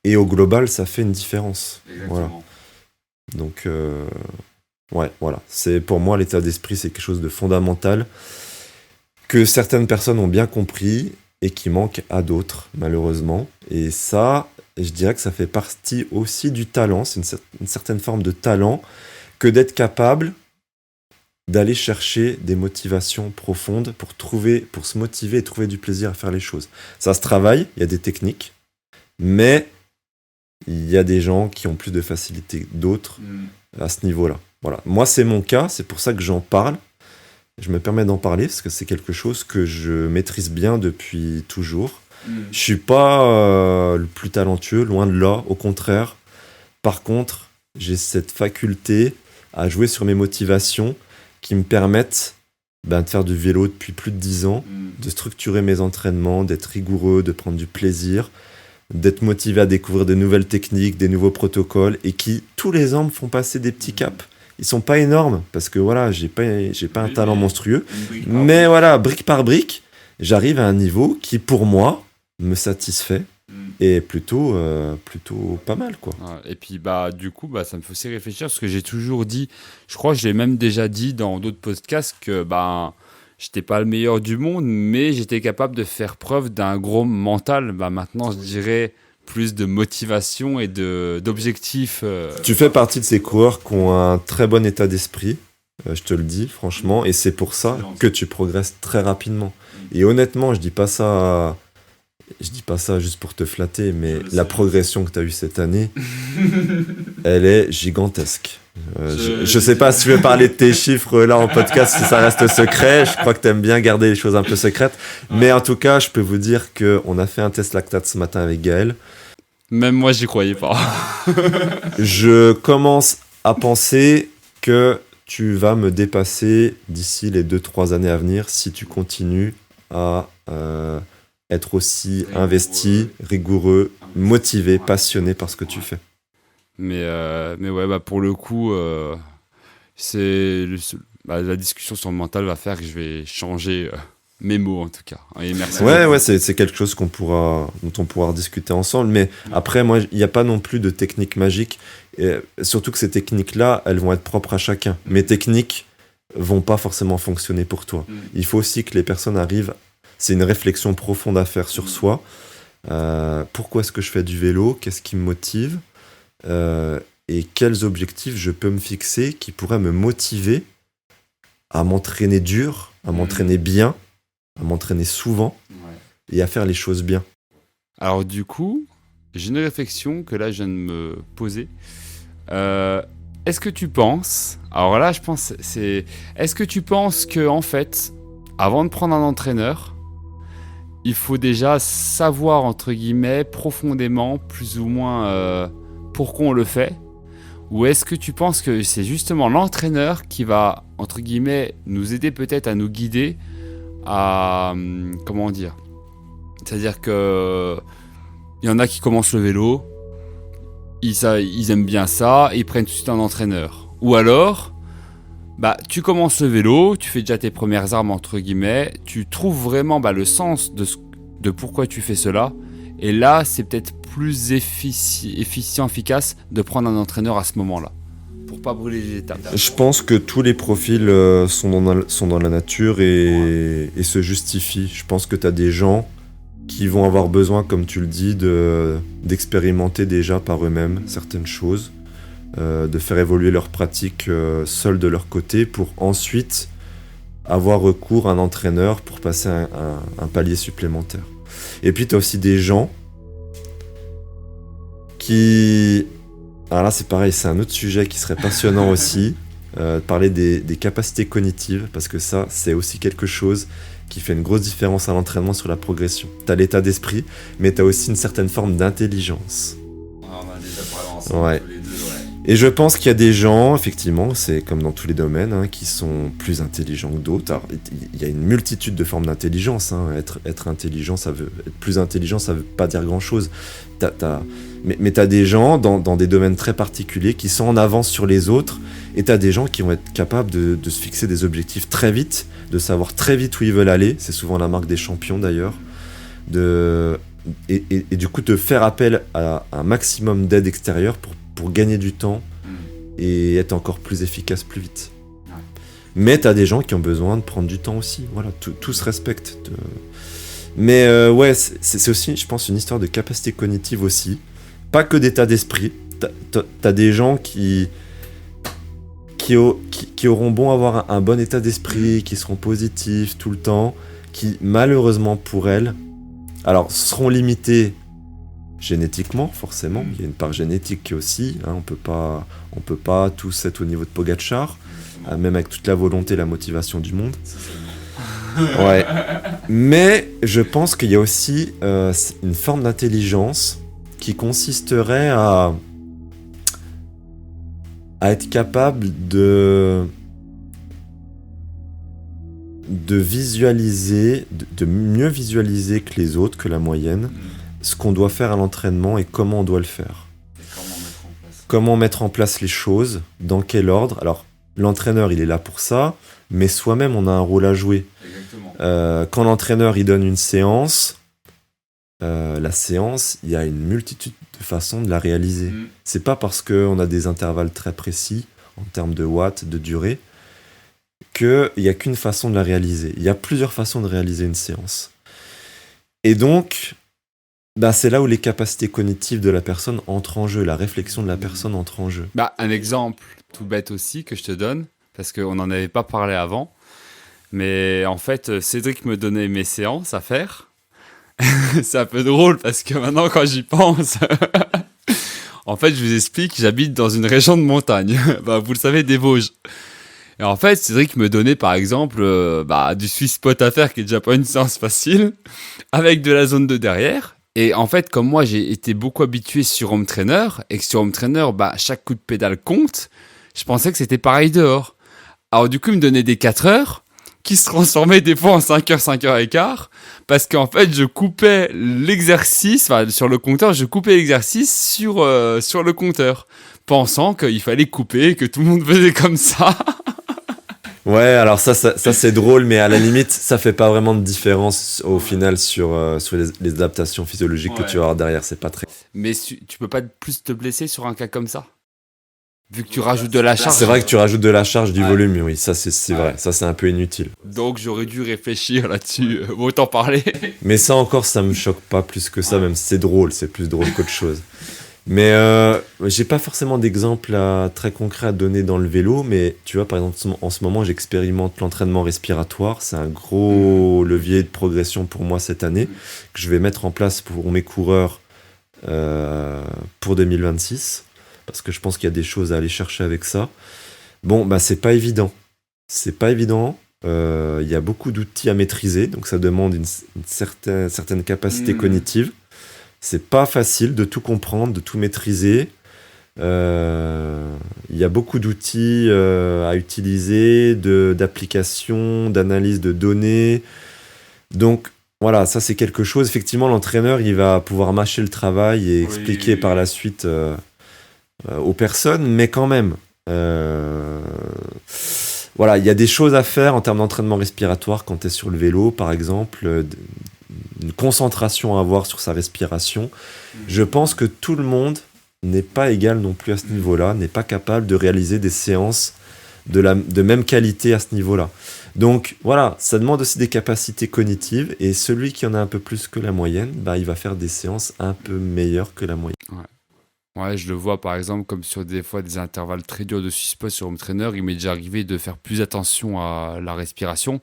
et au global, ça fait une différence. Exactement. Voilà. Donc, ouais, voilà. C'est, pour moi, l'état d'esprit, c'est quelque chose de fondamental que certaines personnes ont bien compris et qui manque à d'autres, malheureusement. Et ça, je dirais que ça fait partie aussi du talent, c'est une certaine forme de talent, que d'être capable d'aller chercher des motivations profondes pour se motiver et trouver du plaisir à faire les choses. Ça se travaille, il y a des techniques, mais il y a des gens qui ont plus de facilité que d'autres à ce niveau-là. Voilà. Moi, c'est mon cas, c'est pour ça que j'en parle. Je me permets d'en parler parce que c'est quelque chose que je maîtrise bien depuis toujours. Je suis pas le plus talentueux, loin de là, au contraire. Par contre, j'ai cette faculté à jouer sur mes motivations qui me permettent de faire du vélo depuis plus de 10 ans, de structurer mes entraînements, d'être rigoureux, de prendre du plaisir, d'être motivé à découvrir de nouvelles techniques, des nouveaux protocoles, et qui, tous les ans, me font passer des petits caps. Ils sont pas énormes, parce que voilà, j'ai pas un talent monstrueux, mais voilà, brique par brique, j'arrive à un niveau qui, pour moi, me satisfait, et plutôt pas mal, quoi. Et puis, du coup, ça me fait aussi réfléchir, parce que j'ai toujours dit, je crois que je l'ai même déjà dit dans d'autres podcasts, que j'étais pas le meilleur du monde, mais j'étais capable de faire preuve d'un gros mental. Maintenant, je dirais plus de motivation et d'objectifs. Tu fais partie de ces coureurs qui ont un très bon état d'esprit, je te le dis, franchement, et c'est pour ça que tu progresses très rapidement. Et honnêtement, je dis pas ça juste pour te flatter, mais la progression que tu as eue cette année, elle est gigantesque. Je sais pas si tu veux parler de tes chiffres là en podcast, si ça reste secret. Je crois que tu aimes bien garder les choses un peu secrètes. Mais en tout cas, je peux vous dire qu'on a fait un test lactate ce matin avec Gaël. Même moi, j'y croyais pas. Je commence à penser que tu vas me dépasser d'ici les 2-3 années à venir si tu continues à être aussi investi, rigoureux, motivé, passionné par ce que tu fais. Mais ouais, pour le coup, la discussion sur le mental va faire que je vais changer mes mots en tout cas. Et merci. Ouais, c'est quelque chose dont on pourra discuter ensemble. Mais après, moi, il n'y a pas non plus de technique magique. Et surtout que ces techniques-là, elles vont être propres à chacun. Mes techniques vont pas forcément fonctionner pour toi. Il faut aussi que les personnes arrivent. C'est une réflexion profonde à faire sur soi. Pourquoi est-ce que je fais du vélo ? Qu'est-ce qui me motive ? Et quels objectifs je peux me fixer qui pourraient me motiver à m'entraîner dur, à m'entraîner bien, à m'entraîner souvent et à faire les choses bien. Alors du coup, j'ai une réflexion que là je viens de me poser. Est-ce que tu penses... Alors là, je pense est-ce que tu penses que en fait, avant de prendre un entraîneur, il faut déjà savoir, entre guillemets, profondément, plus ou moins, pourquoi on le fait ? Ou est-ce que tu penses que c'est justement l'entraîneur qui va, entre guillemets, nous aider peut-être à nous guider à... Comment dire ? C'est-à-dire que il y en a qui commencent le vélo, ils aiment bien ça, et ils prennent tout de suite un entraîneur. Ou alors... tu commences le vélo, tu fais déjà tes premières armes entre guillemets, tu trouves vraiment le sens de pourquoi tu fais cela, et là c'est peut-être plus efficient, efficace de prendre un entraîneur à ce moment-là, pour pas brûler les étapes. Je pense que tous les profils sont dans la nature et se justifient. Je pense que tu as des gens qui vont avoir besoin, comme tu le dis, d'expérimenter déjà par eux-mêmes certaines choses, de faire évoluer leurs pratiques seuls de leur côté pour ensuite avoir recours à un entraîneur pour passer un palier supplémentaire. Et puis tu as aussi des gens qui... Alors là c'est pareil, c'est un autre sujet qui serait passionnant aussi, parler des capacités cognitives, parce que ça c'est aussi quelque chose qui fait une grosse différence à l'entraînement sur la progression. Tu as l'état d'esprit, mais tu as aussi une certaine forme d'intelligence. On a déjà parlé ensemble Ouais. tous les deux, ouais. Et je pense qu'il y a des gens, effectivement, c'est comme dans tous les domaines, hein, qui sont plus intelligents que d'autres. Alors, il y a une multitude de formes d'intelligence. Hein. Être intelligent, être plus intelligent, ça veut pas dire grand-chose. Mais tu as des gens dans des domaines très particuliers qui sont en avance sur les autres, et tu as des gens qui vont être capables de se fixer des objectifs très vite, de savoir très vite où ils veulent aller. C'est souvent la marque des champions, d'ailleurs. Et du coup, de faire appel à un maximum d'aide extérieure pour gagner du temps et être encore plus efficace plus vite. Ouais. Mais t'as des gens qui ont besoin de prendre du temps aussi. Voilà, tout se respecte. Mais ouais, c'est aussi, je pense, une histoire de capacité cognitive aussi. Pas que d'état d'esprit. T'as des gens qui auront bon avoir un bon état d'esprit, qui seront positifs tout le temps, qui malheureusement pour elles, alors seront limités génétiquement, forcément. Il y a une part génétique aussi. Hein, on peut pas tous être au niveau de Pogacar, même avec toute la volonté et la motivation du monde. Ouais. Mais je pense qu'il y a aussi une forme d'intelligence qui consisterait à être capable de visualiser, de mieux visualiser que les autres, que la moyenne, ce qu'on doit faire à l'entraînement et comment on doit le faire. Et comment mettre en place. Comment mettre en place les choses, dans quel ordre. Alors, l'entraîneur, il est là pour ça, mais soi-même, on a un rôle à jouer. Exactement. Quand l'entraîneur, il donne une séance, la séance, il y a une multitude de façons de la réaliser. C'est pas parce qu'on a des intervalles très précis, en termes de watts, de durée, qu'il n'y a qu'une façon de la réaliser. Il y a plusieurs façons de réaliser une séance. Et donc... c'est là où les capacités cognitives de la personne entrent en jeu, la réflexion de la personne entre en jeu. Un exemple tout bête aussi que je te donne, parce qu'on n'en avait pas parlé avant, mais en fait, Cédric me donnait mes séances à faire. C'est un peu drôle, parce que maintenant, quand j'y pense, en fait, je vous explique, j'habite dans une région de montagne, vous le savez, des Vosges. Et en fait, Cédric me donnait par exemple du Swiss spot à faire, qui est déjà pas une séance facile, avec de la zone de derrière. Et en fait, comme moi, j'ai été beaucoup habitué sur Home Trainer, et que sur Home Trainer, chaque coup de pédale compte, je pensais que c'était pareil dehors. Alors du coup, il me donnait des 4 heures, qui se transformaient des fois en 5 heures, 5 heures et quart, parce qu'en fait, je coupais l'exercice, sur le compteur, sur le compteur, pensant qu'il fallait couper, que tout le monde faisait comme ça. Ouais, alors ça c'est drôle, mais à la limite, ça fait pas vraiment de différence au final sur les adaptations physiologiques que tu vas avoir derrière, c'est pas très... Mais tu peux pas plus te blesser sur un cas comme ça, vu que tu rajoutes de la charge. C'est vrai que tu rajoutes de la charge, du volume, oui, ça c'est vrai, ça c'est un peu inutile. Donc j'aurais dû réfléchir là-dessus, autant parler. Mais ça encore, ça me choque pas plus que ça, même si c'est drôle, c'est plus drôle qu'autre chose. Mais j'ai pas forcément d'exemple très concret à donner dans le vélo, mais tu vois, par exemple, en ce moment, j'expérimente l'entraînement respiratoire. C'est un gros levier de progression pour moi cette année, que je vais mettre en place pour mes coureurs pour 2026, parce que je pense qu'il y a des choses à aller chercher avec ça. Bon, c'est pas évident. C'est pas évident. Il y a beaucoup d'outils à maîtriser, donc ça demande une certaine capacité cognitive. C'est pas facile de tout comprendre, de tout maîtriser. Il y a beaucoup d'outils à utiliser, d'applications, d'analyse de données. Donc voilà, ça c'est quelque chose. Effectivement, l'entraîneur, il va pouvoir mâcher le travail et expliquer par la suite aux personnes, mais quand même, voilà, il y a des choses à faire en termes d'entraînement respiratoire quand tu es sur le vélo, par exemple. Une concentration à avoir sur sa respiration. Je pense que tout le monde n'est pas égal non plus à ce niveau-là, n'est pas capable de réaliser des séances de même qualité à ce niveau-là. Donc voilà, ça demande aussi des capacités cognitives, et celui qui en a un peu plus que la moyenne, bah, il va faire des séances un peu meilleures que la moyenne. Ouais, je le vois par exemple comme sur des fois des intervalles très durs de suspense sur home trainer, il m'est déjà arrivé de faire plus attention à la respiration.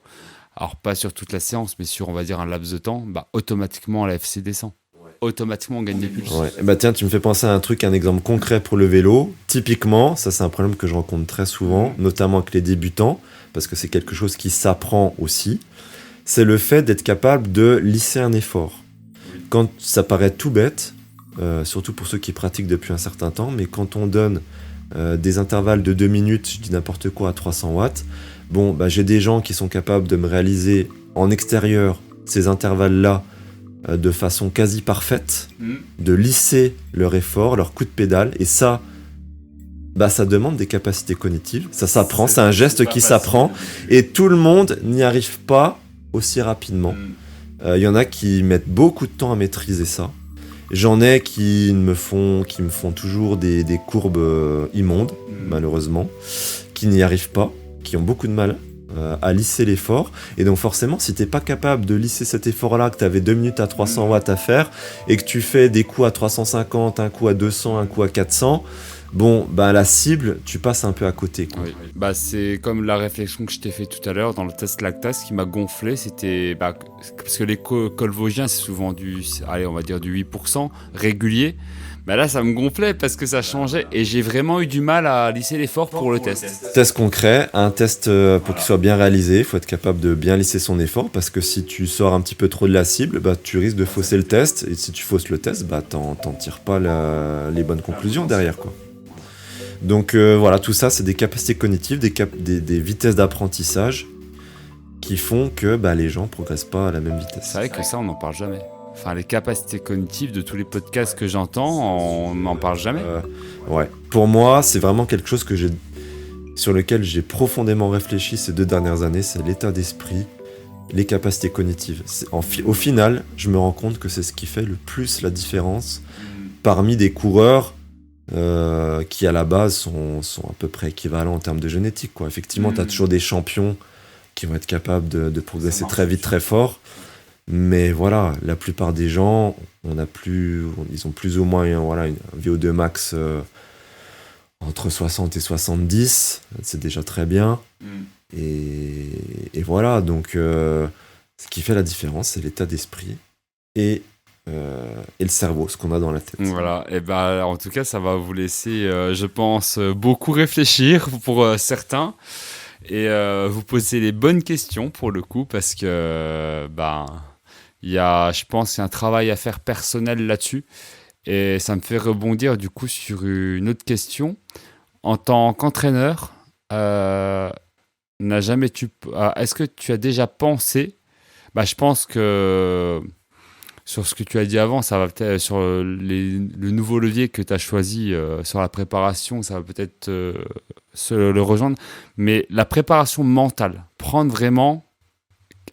Alors pas sur toute la séance, mais sur on va dire un laps de temps, bah automatiquement la FC descend. Automatiquement on gagne des pulses. Ouais. Bah tiens, tu me fais penser à un exemple concret pour le vélo. Typiquement, ça c'est un problème que je rencontre très souvent, notamment avec les débutants, parce que c'est quelque chose qui s'apprend aussi. C'est le fait d'être capable de lisser un effort. Quand ça paraît tout bête, surtout pour ceux qui pratiquent depuis un certain temps, mais quand on donne des intervalles de 2 minutes, je dis n'importe quoi, à 300 watts, bon, bah, j'ai des gens qui sont capables de me réaliser en extérieur ces intervalles-là de façon quasi parfaite, de lisser leur effort, leur coup de pédale, et ça, bah, ça demande des capacités cognitives, ça s'apprend, c'est un geste qui s'apprend, et tout le monde n'y arrive pas aussi rapidement. Y en a qui mettent beaucoup de temps à maîtriser ça. J'en ai qui me font toujours des courbes immondes, malheureusement, qui n'y arrivent pas, qui ont beaucoup de mal à lisser l'effort. Et donc forcément, si t'es pas capable de lisser cet effort-là, que tu avais 2 minutes à 300 watts à faire, et que tu fais des coups à 350, un coup à 200, un coup à 400, bon, bah la cible, tu passes un peu à côté, quoi. Oui. Bah, c'est comme la réflexion que je t'ai fait tout à l'heure dans le test lactate, qui m'a gonflé, c'était parce que les cols vosgiens, c'est souvent on va dire du 8% régulier. Bah là, ça me gonflait parce que ça changeait et j'ai vraiment eu du mal à lisser l'effort pour le test. Test concret, un test pour qu'il soit bien réalisé, il faut être capable de bien lisser son effort, parce que si tu sors un petit peu trop de la cible, bah, tu risques de fausser le test, et si tu fausses le test, bah, t'en tires pas les bonnes conclusions derrière, quoi. Donc voilà, tout ça, c'est des capacités cognitives, des vitesses d'apprentissage qui font que bah, les gens progressent pas à la même vitesse. C'est vrai que ça, on n'en parle jamais. Enfin, les capacités cognitives de tous les podcasts que j'entends, on n'en parle jamais. Ouais. Pour moi, c'est vraiment quelque chose sur lequel j'ai profondément réfléchi ces 2 dernières années, c'est l'état d'esprit, les capacités cognitives. Au final, je me rends compte que c'est ce qui fait le plus la différence parmi des coureurs qui à la base sont à peu près équivalents en termes de génétique, quoi. Effectivement, tu as toujours des champions qui vont être capables de progresser très vite, très fort. Mais voilà, la plupart des gens, ils ont plus ou moins un VO2 max entre 60 et 70, c'est déjà très bien. Et voilà, donc ce qui fait la différence, c'est l'état d'esprit et le cerveau, ce qu'on a dans la tête. Voilà, et ben en tout cas, ça va vous laisser, je pense, beaucoup réfléchir pour certains et vous poser les bonnes questions pour le coup, parce que il y a, je pense, un travail à faire personnel là-dessus. Et ça me fait rebondir du coup sur une autre question. En tant qu'entraîneur, est-ce que tu as déjà pensé, je pense que sur ce que tu as dit avant, ça va peut-être sur le nouveau levier que tu as choisi sur la préparation, ça va peut-être le rejoindre. Mais la préparation mentale, prendre vraiment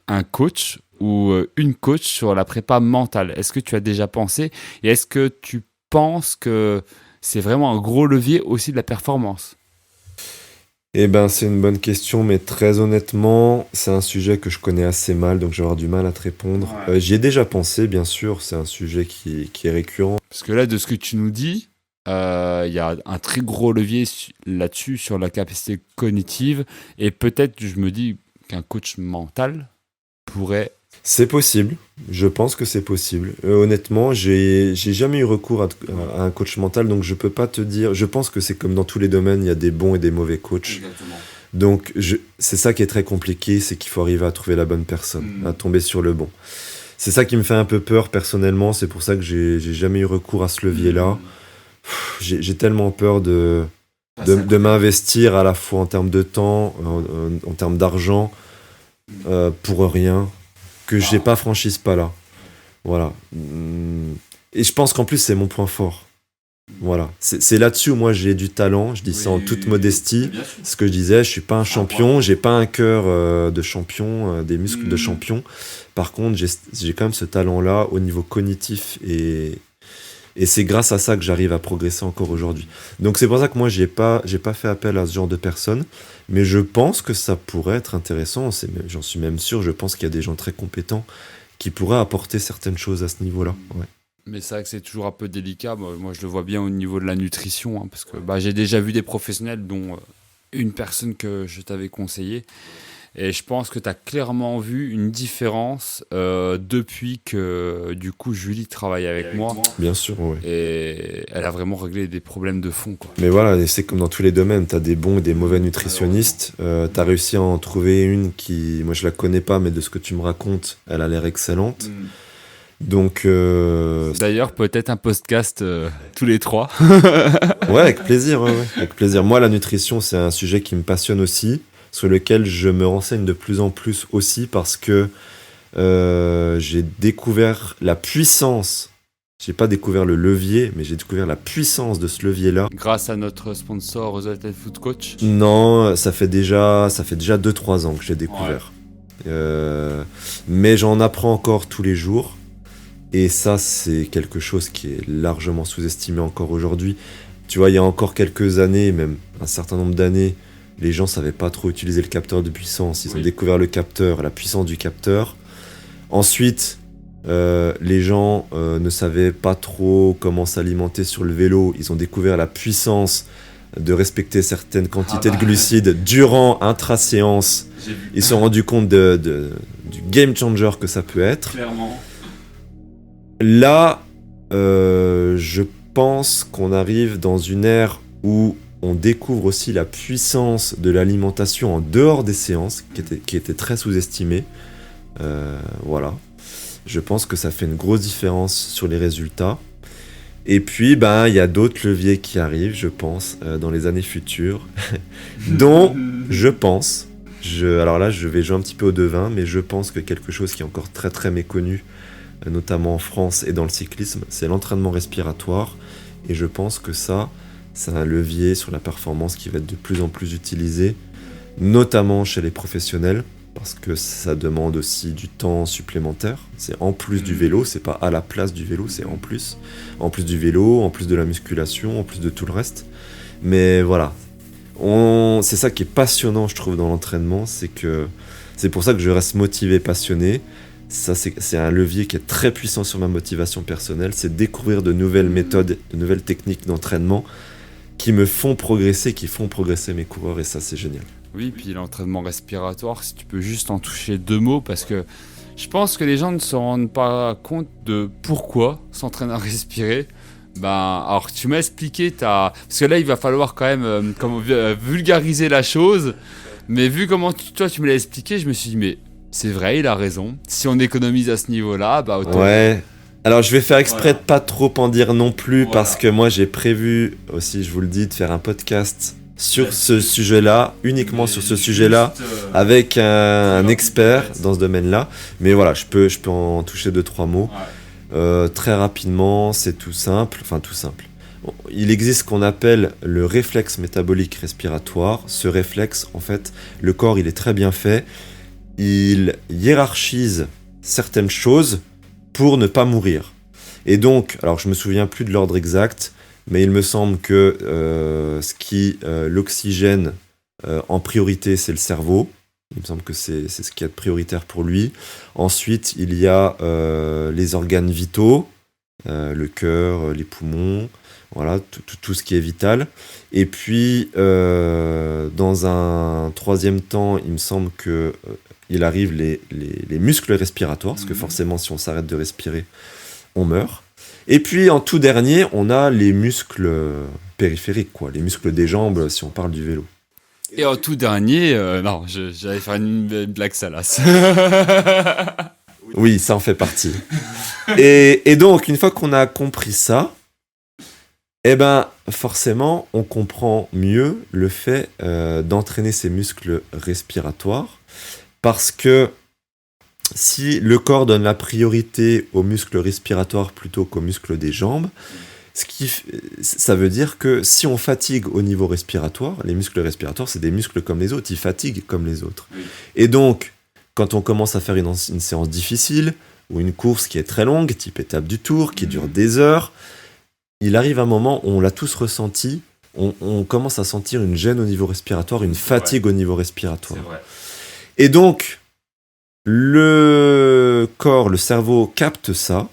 un coach ou une coach sur la prépa mentale, est-ce que tu as déjà pensé, et est-ce que tu penses que c'est vraiment un gros levier aussi de la performance? Eh ben, c'est une bonne question, mais très honnêtement, c'est un sujet que je connais assez mal, donc je vais avoir du mal à te répondre. J'y ai déjà pensé, bien sûr, c'est un sujet qui est récurrent. Parce que là, de ce que tu nous dis, il y a un très gros levier là-dessus, sur la capacité cognitive, et peut-être, je me dis, qu'un coach mental pourrait... C'est possible, je pense que c'est possible. Honnêtement, j'ai jamais eu recours à un coach mental, donc je peux pas te dire. Je pense que c'est comme dans tous les domaines, il y a des bons et des mauvais coachs. Exactement. Donc c'est ça qui est très compliqué, c'est qu'il faut arriver à trouver la bonne personne, à tomber sur le bon. C'est ça qui me fait un peu peur personnellement, c'est pour ça que j'ai jamais eu recours à ce levier-là. J'ai tellement peur de m'investir à la fois en termes de temps, en termes d'argent, pour rien, que j'ai pas franchi ce pas-là. Voilà. Et je pense qu'en plus, c'est mon point fort. Voilà. C'est là-dessus où moi j'ai du talent, je dis ça en toute modestie. Ce que je disais, je suis pas un champion, j'ai pas un cœur de champion, des muscles de champion. Par contre, j'ai quand même ce talent-là au niveau cognitif et Et c'est grâce à ça que j'arrive à progresser encore aujourd'hui. Donc c'est pour ça que moi, j'ai pas fait appel à ce genre de personnes. Mais je pense que ça pourrait être intéressant. J'en suis même sûr. Je pense qu'il y a des gens très compétents qui pourraient apporter certaines choses à ce niveau-là. Ouais. Mais c'est vrai que c'est toujours un peu délicat. Moi, je le vois bien au niveau de la nutrition, hein, parce que j'ai déjà vu des professionnels, dont une personne que je t'avais conseillée. Et je pense que tu as clairement vu une différence depuis que, du coup, Julie travaille avec moi. Bien sûr, oui. Et elle a vraiment réglé des problèmes de fond, quoi. Mais voilà, c'est comme dans tous les domaines. Tu as des bons et des mauvais nutritionnistes. Tu as réussi à en trouver une qui, moi, je la connais pas, mais de ce que tu me racontes, elle a l'air excellente. Donc, D'ailleurs, peut-être un podcast tous les trois. ouais, avec plaisir, avec plaisir. Moi, la nutrition, c'est un sujet qui me passionne aussi, sur lequel je me renseigne de plus en plus aussi, parce que j'ai découvert la puissance. J'ai pas découvert le levier, mais j'ai découvert la puissance de ce levier-là. Grâce à notre sponsor, The Health Food Coach. Non, ça fait déjà 2-3 ans que j'ai découvert. Mais j'en apprends encore tous les jours. Et ça, c'est quelque chose qui est largement sous-estimé encore aujourd'hui. Tu vois, il y a encore quelques années, même un certain nombre d'années, les gens savaient pas trop utiliser le capteur de puissance. Ils ont découvert le capteur, la puissance du capteur. Ensuite, les gens ne savaient pas trop comment s'alimenter sur le vélo. Ils ont découvert la puissance de respecter certaines quantités de glucides durant intra-séance. Ils se sont rendus compte du game changer que ça peut être. Clairement. Là, je pense qu'on arrive dans une ère où on découvre aussi la puissance de l'alimentation en dehors des séances, qui était très sous-estimée. Voilà. Je pense que ça fait une grosse différence sur les résultats. Et puis, il y a d'autres leviers qui arrivent, je pense, dans les années futures, dont je pense, alors là, je vais jouer un petit peu au devin, mais je pense que quelque chose qui est encore très très méconnu, notamment en France et dans le cyclisme, c'est l'entraînement respiratoire. Et je pense que ça, c'est un levier sur la performance qui va être de plus en plus utilisé, notamment chez les professionnels, parce que ça demande aussi du temps supplémentaire. C'est en plus du vélo, c'est pas à la place du vélo, c'est en plus. En plus du vélo, en plus de la musculation, en plus de tout le reste. Mais voilà, c'est ça qui est passionnant, je trouve, dans l'entraînement, c'est pour ça que je reste motivé, passionné. Ça, c'est un levier qui est très puissant sur ma motivation personnelle, c'est découvrir de nouvelles méthodes, de nouvelles techniques d'entraînement qui me font progresser, qui font progresser mes coureurs, et ça, c'est génial. Oui, puis l'entraînement respiratoire, si tu peux juste en toucher 2 mots, parce que je pense que les gens ne se rendent pas compte de pourquoi s'entraîner à respirer. Alors tu m'as expliqué, parce que là il va falloir quand même vulgariser la chose, mais vu comment toi tu me l'as expliqué, je me suis dit mais c'est vrai, il a raison. Si on économise à ce niveau-là, autant... Ouais. Alors je vais faire exprès de pas trop en dire non plus, parce que moi j'ai prévu aussi, je vous le dis, de faire un podcast sur ce sujet-là, uniquement sur ce sujet-là, avec un expert dans ce domaine-là. Mais voilà, je peux en toucher 2-3 mots. Très rapidement, c'est tout simple. Il existe ce qu'on appelle le réflexe métabolique respiratoire. Ce réflexe, en fait, le corps, il est très bien fait. Il hiérarchise certaines choses pour ne pas mourir. Et donc, alors je me souviens plus de l'ordre exact, mais il me semble que l'oxygène en priorité, c'est le cerveau. Il me semble que c'est ce qui est prioritaire pour lui. Ensuite, il y a les organes vitaux, le cœur, les poumons, voilà, tout ce qui est vital. Et puis, dans un troisième temps, il me semble que il arrive les muscles respiratoires, parce que forcément, si on s'arrête de respirer, on meurt. Et puis, en tout dernier, on a les muscles périphériques, les muscles des jambes, si on parle du vélo. Et en tout dernier, non, j'allais faire une blague salace. Oui, ça en fait partie. Et donc, une fois qu'on a compris ça, forcément, on comprend mieux le fait d'entraîner ces muscles respiratoires, parce que si le corps donne la priorité aux muscles respiratoires plutôt qu'aux muscles des jambes, ça veut dire que si on fatigue au niveau respiratoire, les muscles respiratoires, c'est des muscles comme les autres, ils fatiguent comme les autres. Oui. Et donc, quand on commence à faire une séance difficile, ou une course qui est très longue, type étape du Tour, qui dure des heures, il arrive un moment où on l'a tous ressenti, on commence à sentir une gêne au niveau respiratoire, une fatigue au niveau respiratoire. C'est vrai. Et donc, le corps, le cerveau capte ça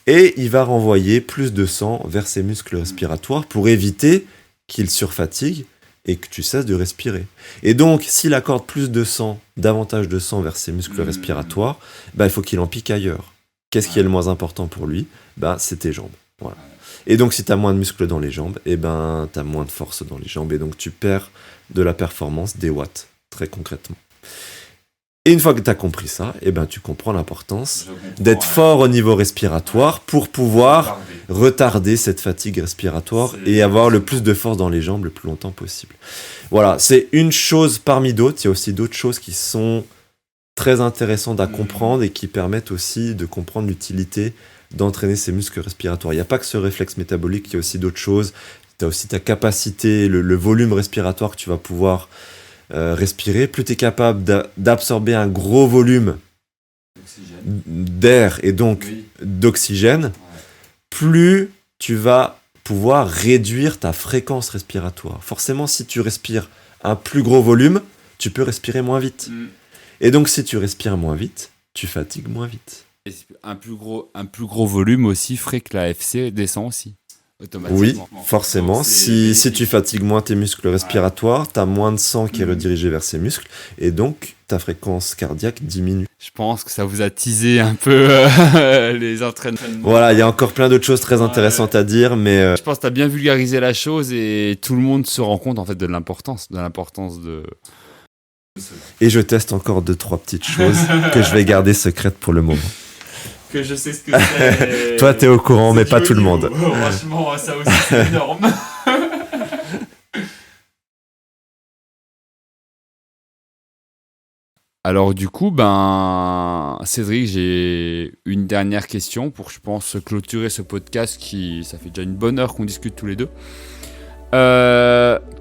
et il va renvoyer plus de sang vers ses muscles respiratoires pour éviter qu'il surfatigue et que tu cesses de respirer. Et donc, s'il accorde plus de sang, davantage de sang vers ses muscles respiratoires, il faut qu'il en pique ailleurs. Qu'est-ce qui est le moins important pour lui ? C'est tes jambes. Voilà. Et donc, si tu as moins de muscles dans les jambes, tu as moins de force dans les jambes et donc tu perds de la performance, des watts, très concrètement. Et une fois que tu as compris ça, tu comprends l'importance d'être fort au niveau respiratoire pour pouvoir retarder cette fatigue respiratoire et avoir le plus de force dans les jambes le plus longtemps possible. Voilà, c'est une chose parmi d'autres. Il y a aussi d'autres choses qui sont très intéressantes à comprendre et qui permettent aussi de comprendre l'utilité d'entraîner ses muscles respiratoires. Il n'y a pas que ce réflexe métabolique, il y a aussi d'autres choses. Tu as aussi ta capacité, le volume respiratoire que tu vas pouvoir respirer. Plus tu es capable d'absorber un gros volume d'air et donc d'oxygène, plus tu vas pouvoir réduire ta fréquence respiratoire. Forcément, si tu respires un plus gros volume, tu peux respirer moins vite. Et donc, si tu respires moins vite, tu fatigues moins vite. Un plus gros volume aussi ferait que la FC descend aussi, automatiquement. Oui, forcément. Si tu fatigues moins tes muscles respiratoires, tu as moins de sang qui est redirigé vers ces muscles, et donc ta fréquence cardiaque diminue. Je pense que ça vous a teasé un peu les entraînements. Voilà, il y a encore plein d'autres choses très intéressantes à dire, mais... Je pense que tu as bien vulgarisé la chose, et tout le monde se rend compte en fait de l'importance de... Et je teste encore 2-3 petites choses que je vais garder secrètes pour le moment. Que je sais ce que c'est. Toi, t'es au courant, mais pas tout le monde. Franchement, ça aussi, c'est énorme. Alors du coup, Cédric, j'ai une dernière question pour, je pense, clôturer ce podcast ça fait déjà une bonne heure qu'on discute tous les deux.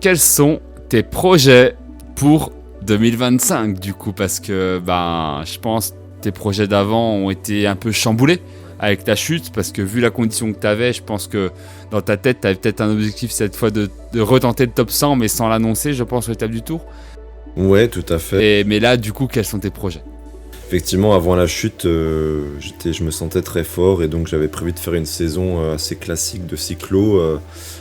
Quels sont tes projets pour 2025 du coup, parce que je pense tes projets d'avant ont été un peu chamboulés avec ta chute, parce que vu la condition que tu avais, je pense que dans ta tête, tu avais peut-être un objectif cette fois de retenter le top 100, mais sans l'annoncer, je pense, sur l'étape du Tour. Ouais, tout à fait. Mais là, du coup, quels sont tes projets ? Effectivement, avant la chute, je me sentais très fort et donc j'avais prévu de faire une saison assez classique de cyclo,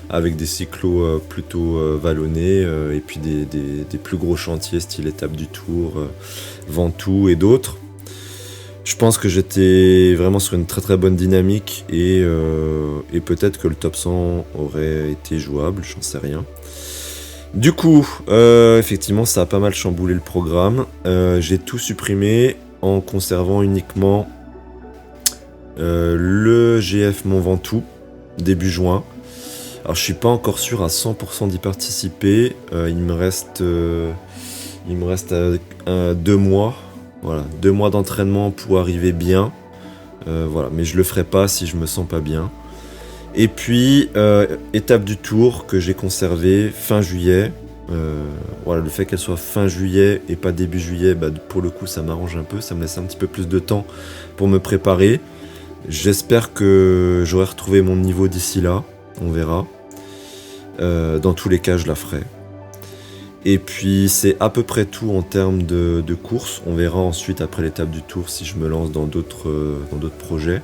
avec des cyclos plutôt vallonnés et puis des plus gros chantiers style étape du Tour, Ventoux et d'autres. Je pense que j'étais vraiment sur une très très bonne dynamique et peut-être que le top 100 aurait été jouable, j'en sais rien. Du coup, effectivement, ça a pas mal chamboulé le programme. J'ai tout supprimé en conservant uniquement le GF Mont Ventoux, début juin. Alors, je suis pas encore sûr à 100% d'y participer. Il me reste 2 mois. Voilà, 2 mois d'entraînement pour arriver bien. Voilà, mais je le ferai pas si je me sens pas bien. Et puis, étape du Tour que j'ai conservée fin juillet. Voilà, le fait qu'elle soit fin juillet et pas début juillet, pour le coup, ça m'arrange un peu. Ça me laisse un petit peu plus de temps pour me préparer. J'espère que j'aurai retrouvé mon niveau d'ici là. On verra. Dans tous les cas, je la ferai. Et puis, c'est à peu près tout en termes de course. On verra ensuite, après l'étape du Tour, si je me lance dans d'autres projets.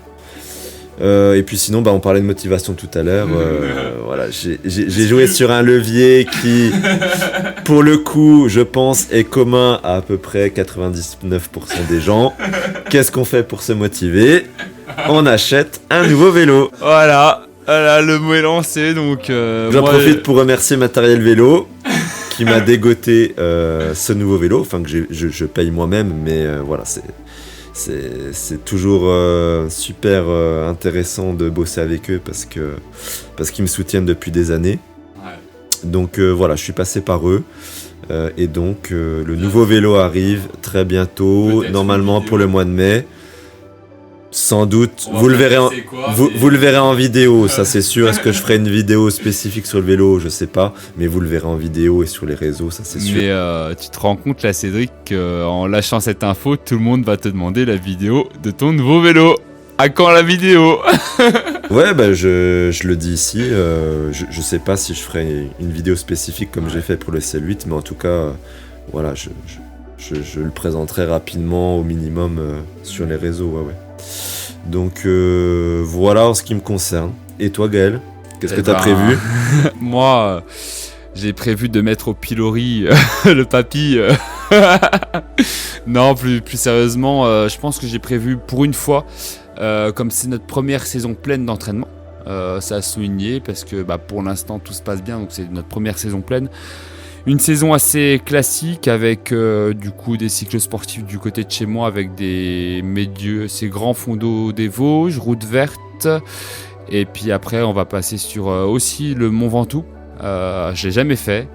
Et puis sinon, on parlait de motivation tout à l'heure. Voilà, j'ai joué sur un levier qui, pour le coup, je pense, est commun à peu près 99% des gens. Qu'est-ce qu'on fait pour se motiver ? On achète un nouveau vélo. Voilà, le mot est lancé. Donc, j'en profite pour remercier Matériel Vélo qui m'a dégoté ce nouveau vélo. Enfin, que je paye moi-même, mais voilà, c'est toujours super intéressant de bosser avec eux parce qu'ils me soutiennent depuis des années. Ouais. Donc voilà, je suis passé par eux. Et donc le nouveau vélo arrive très bientôt, normalement pour le mois de mai. Sans doute, vous le verrez en vidéo, ça c'est sûr. Est-ce que je ferai une vidéo spécifique sur le vélo ? Je sais pas, mais vous le verrez en vidéo et sur les réseaux, ça c'est sûr. Mais tu te rends compte là, Cédric, qu'en lâchant cette info, tout le monde va te demander la vidéo de ton nouveau vélo. À quand la vidéo? Ouais, bah je le dis ici, je sais pas si je ferai une vidéo spécifique comme j'ai fait pour le CL8, mais en tout cas, voilà, je le présenterai rapidement au minimum sur les réseaux, ouais. Donc voilà en ce qui me concerne. Et toi Gaël, qu'est-ce que t'as prévu? Moi, j'ai prévu de mettre au pilori le papy. Non, plus sérieusement, je pense que j'ai prévu pour une fois, comme c'est notre première saison pleine d'entraînement, ça a souligné parce que pour l'instant tout se passe bien, donc c'est notre première saison pleine. Une saison assez classique avec du coup des cycles sportifs du côté de chez moi avec ces grands fonds d'eau des Vosges, route verte. Et puis après on va passer sur aussi le Mont Ventoux. Je l'ai jamais fait.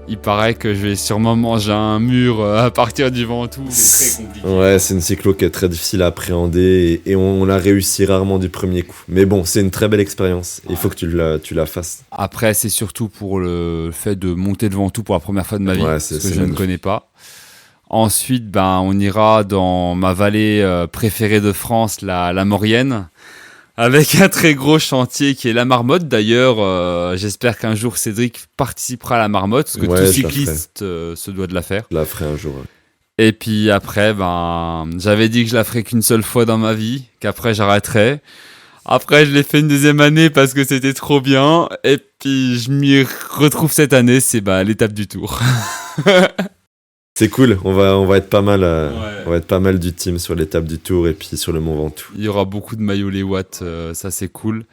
Il paraît que je vais sûrement manger un mur à partir du Ventoux. C'est très compliqué. Ouais, c'est une cyclo qui est très difficile à appréhender et on l'a réussi rarement du premier coup. Mais bon, c'est une très belle expérience. Il faut que tu la fasses. Après, c'est surtout pour le fait de monter le Ventoux pour la première fois de ma vie, parce que je ne connais pas. Ensuite, on ira dans ma vallée préférée de France, la Maurienne, avec un très gros chantier qui est la Marmotte. D'ailleurs, j'espère qu'un jour Cédric participera à la Marmotte, parce que tout cycliste se doit de la faire. Je la ferai un jour. Ouais. Et puis après, j'avais dit que je la ferais qu'une seule fois dans ma vie, qu'après j'arrêterais. Après, je l'ai fait une deuxième année parce que c'était trop bien. Et puis, je m'y retrouve cette année, c'est l'étape du Tour. C'est cool, on va être pas mal, on va être pas mal du team sur l'étape du Tour et puis sur le Mont Ventoux. Il y aura beaucoup de maillots les watts, ça c'est cool.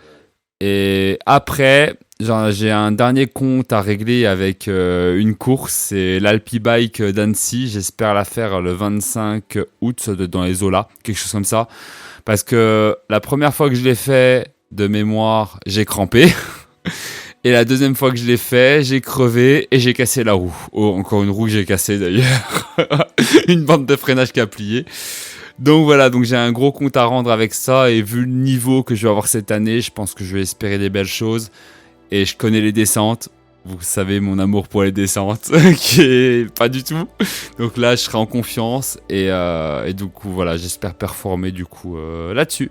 Et après, j'ai un dernier compte à régler avec une course, c'est l'Alpibike d'Annecy. J'espère la faire le 25 août dans les Zolas, quelque chose comme ça. Parce que la première fois que je l'ai fait, de mémoire, j'ai crampé. Et la deuxième fois que je l'ai fait, j'ai crevé et j'ai cassé la roue. Oh, encore une roue que j'ai cassée d'ailleurs. Une bande de freinage qui a plié. Donc voilà, donc j'ai un gros compte à rendre avec ça. Et vu le niveau que je vais avoir cette année, je pense que je vais espérer des belles choses. Et je connais les descentes. Vous savez mon amour pour les descentes, qui est pas du tout. Donc là, je serai en confiance. Et du coup, voilà, j'espère performer du coup là-dessus.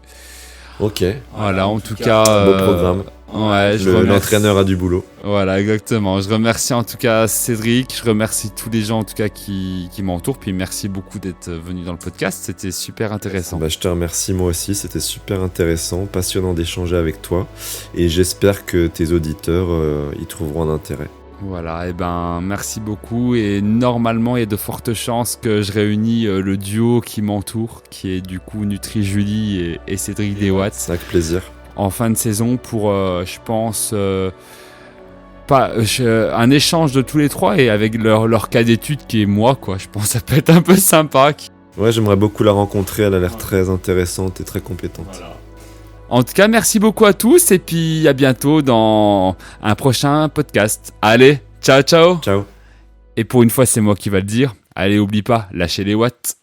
Ok. Voilà, en tout cas... beau programme. Ouais, l'entraîneur a du boulot. Voilà, exactement. Je remercie en tout cas Cédric, je remercie tous les gens en tout cas qui m'entourent, puis merci beaucoup d'être venu dans le podcast, c'était super intéressant. Je te remercie moi aussi, c'était super intéressant, passionnant d'échanger avec toi, et j'espère que tes auditeurs y trouveront un intérêt. Voilà, et merci beaucoup, et normalement il y a de fortes chances que je réunis le duo qui m'entoure, qui est du coup Nutri Julie et Cédric Deswatts. Avec plaisir. En fin de saison pour, je pense, un échange de tous les trois et avec leur cas d'études qui est moi, quoi. Je pense que ça peut être un peu sympa. Ouais, j'aimerais beaucoup la rencontrer, elle a l'air très intéressante et très compétente. Voilà. En tout cas, merci beaucoup à tous et puis à bientôt dans un prochain podcast. Allez, ciao, ciao. Ciao. Et pour une fois, c'est moi qui va le dire. Allez, oublie pas, lâchez les watts.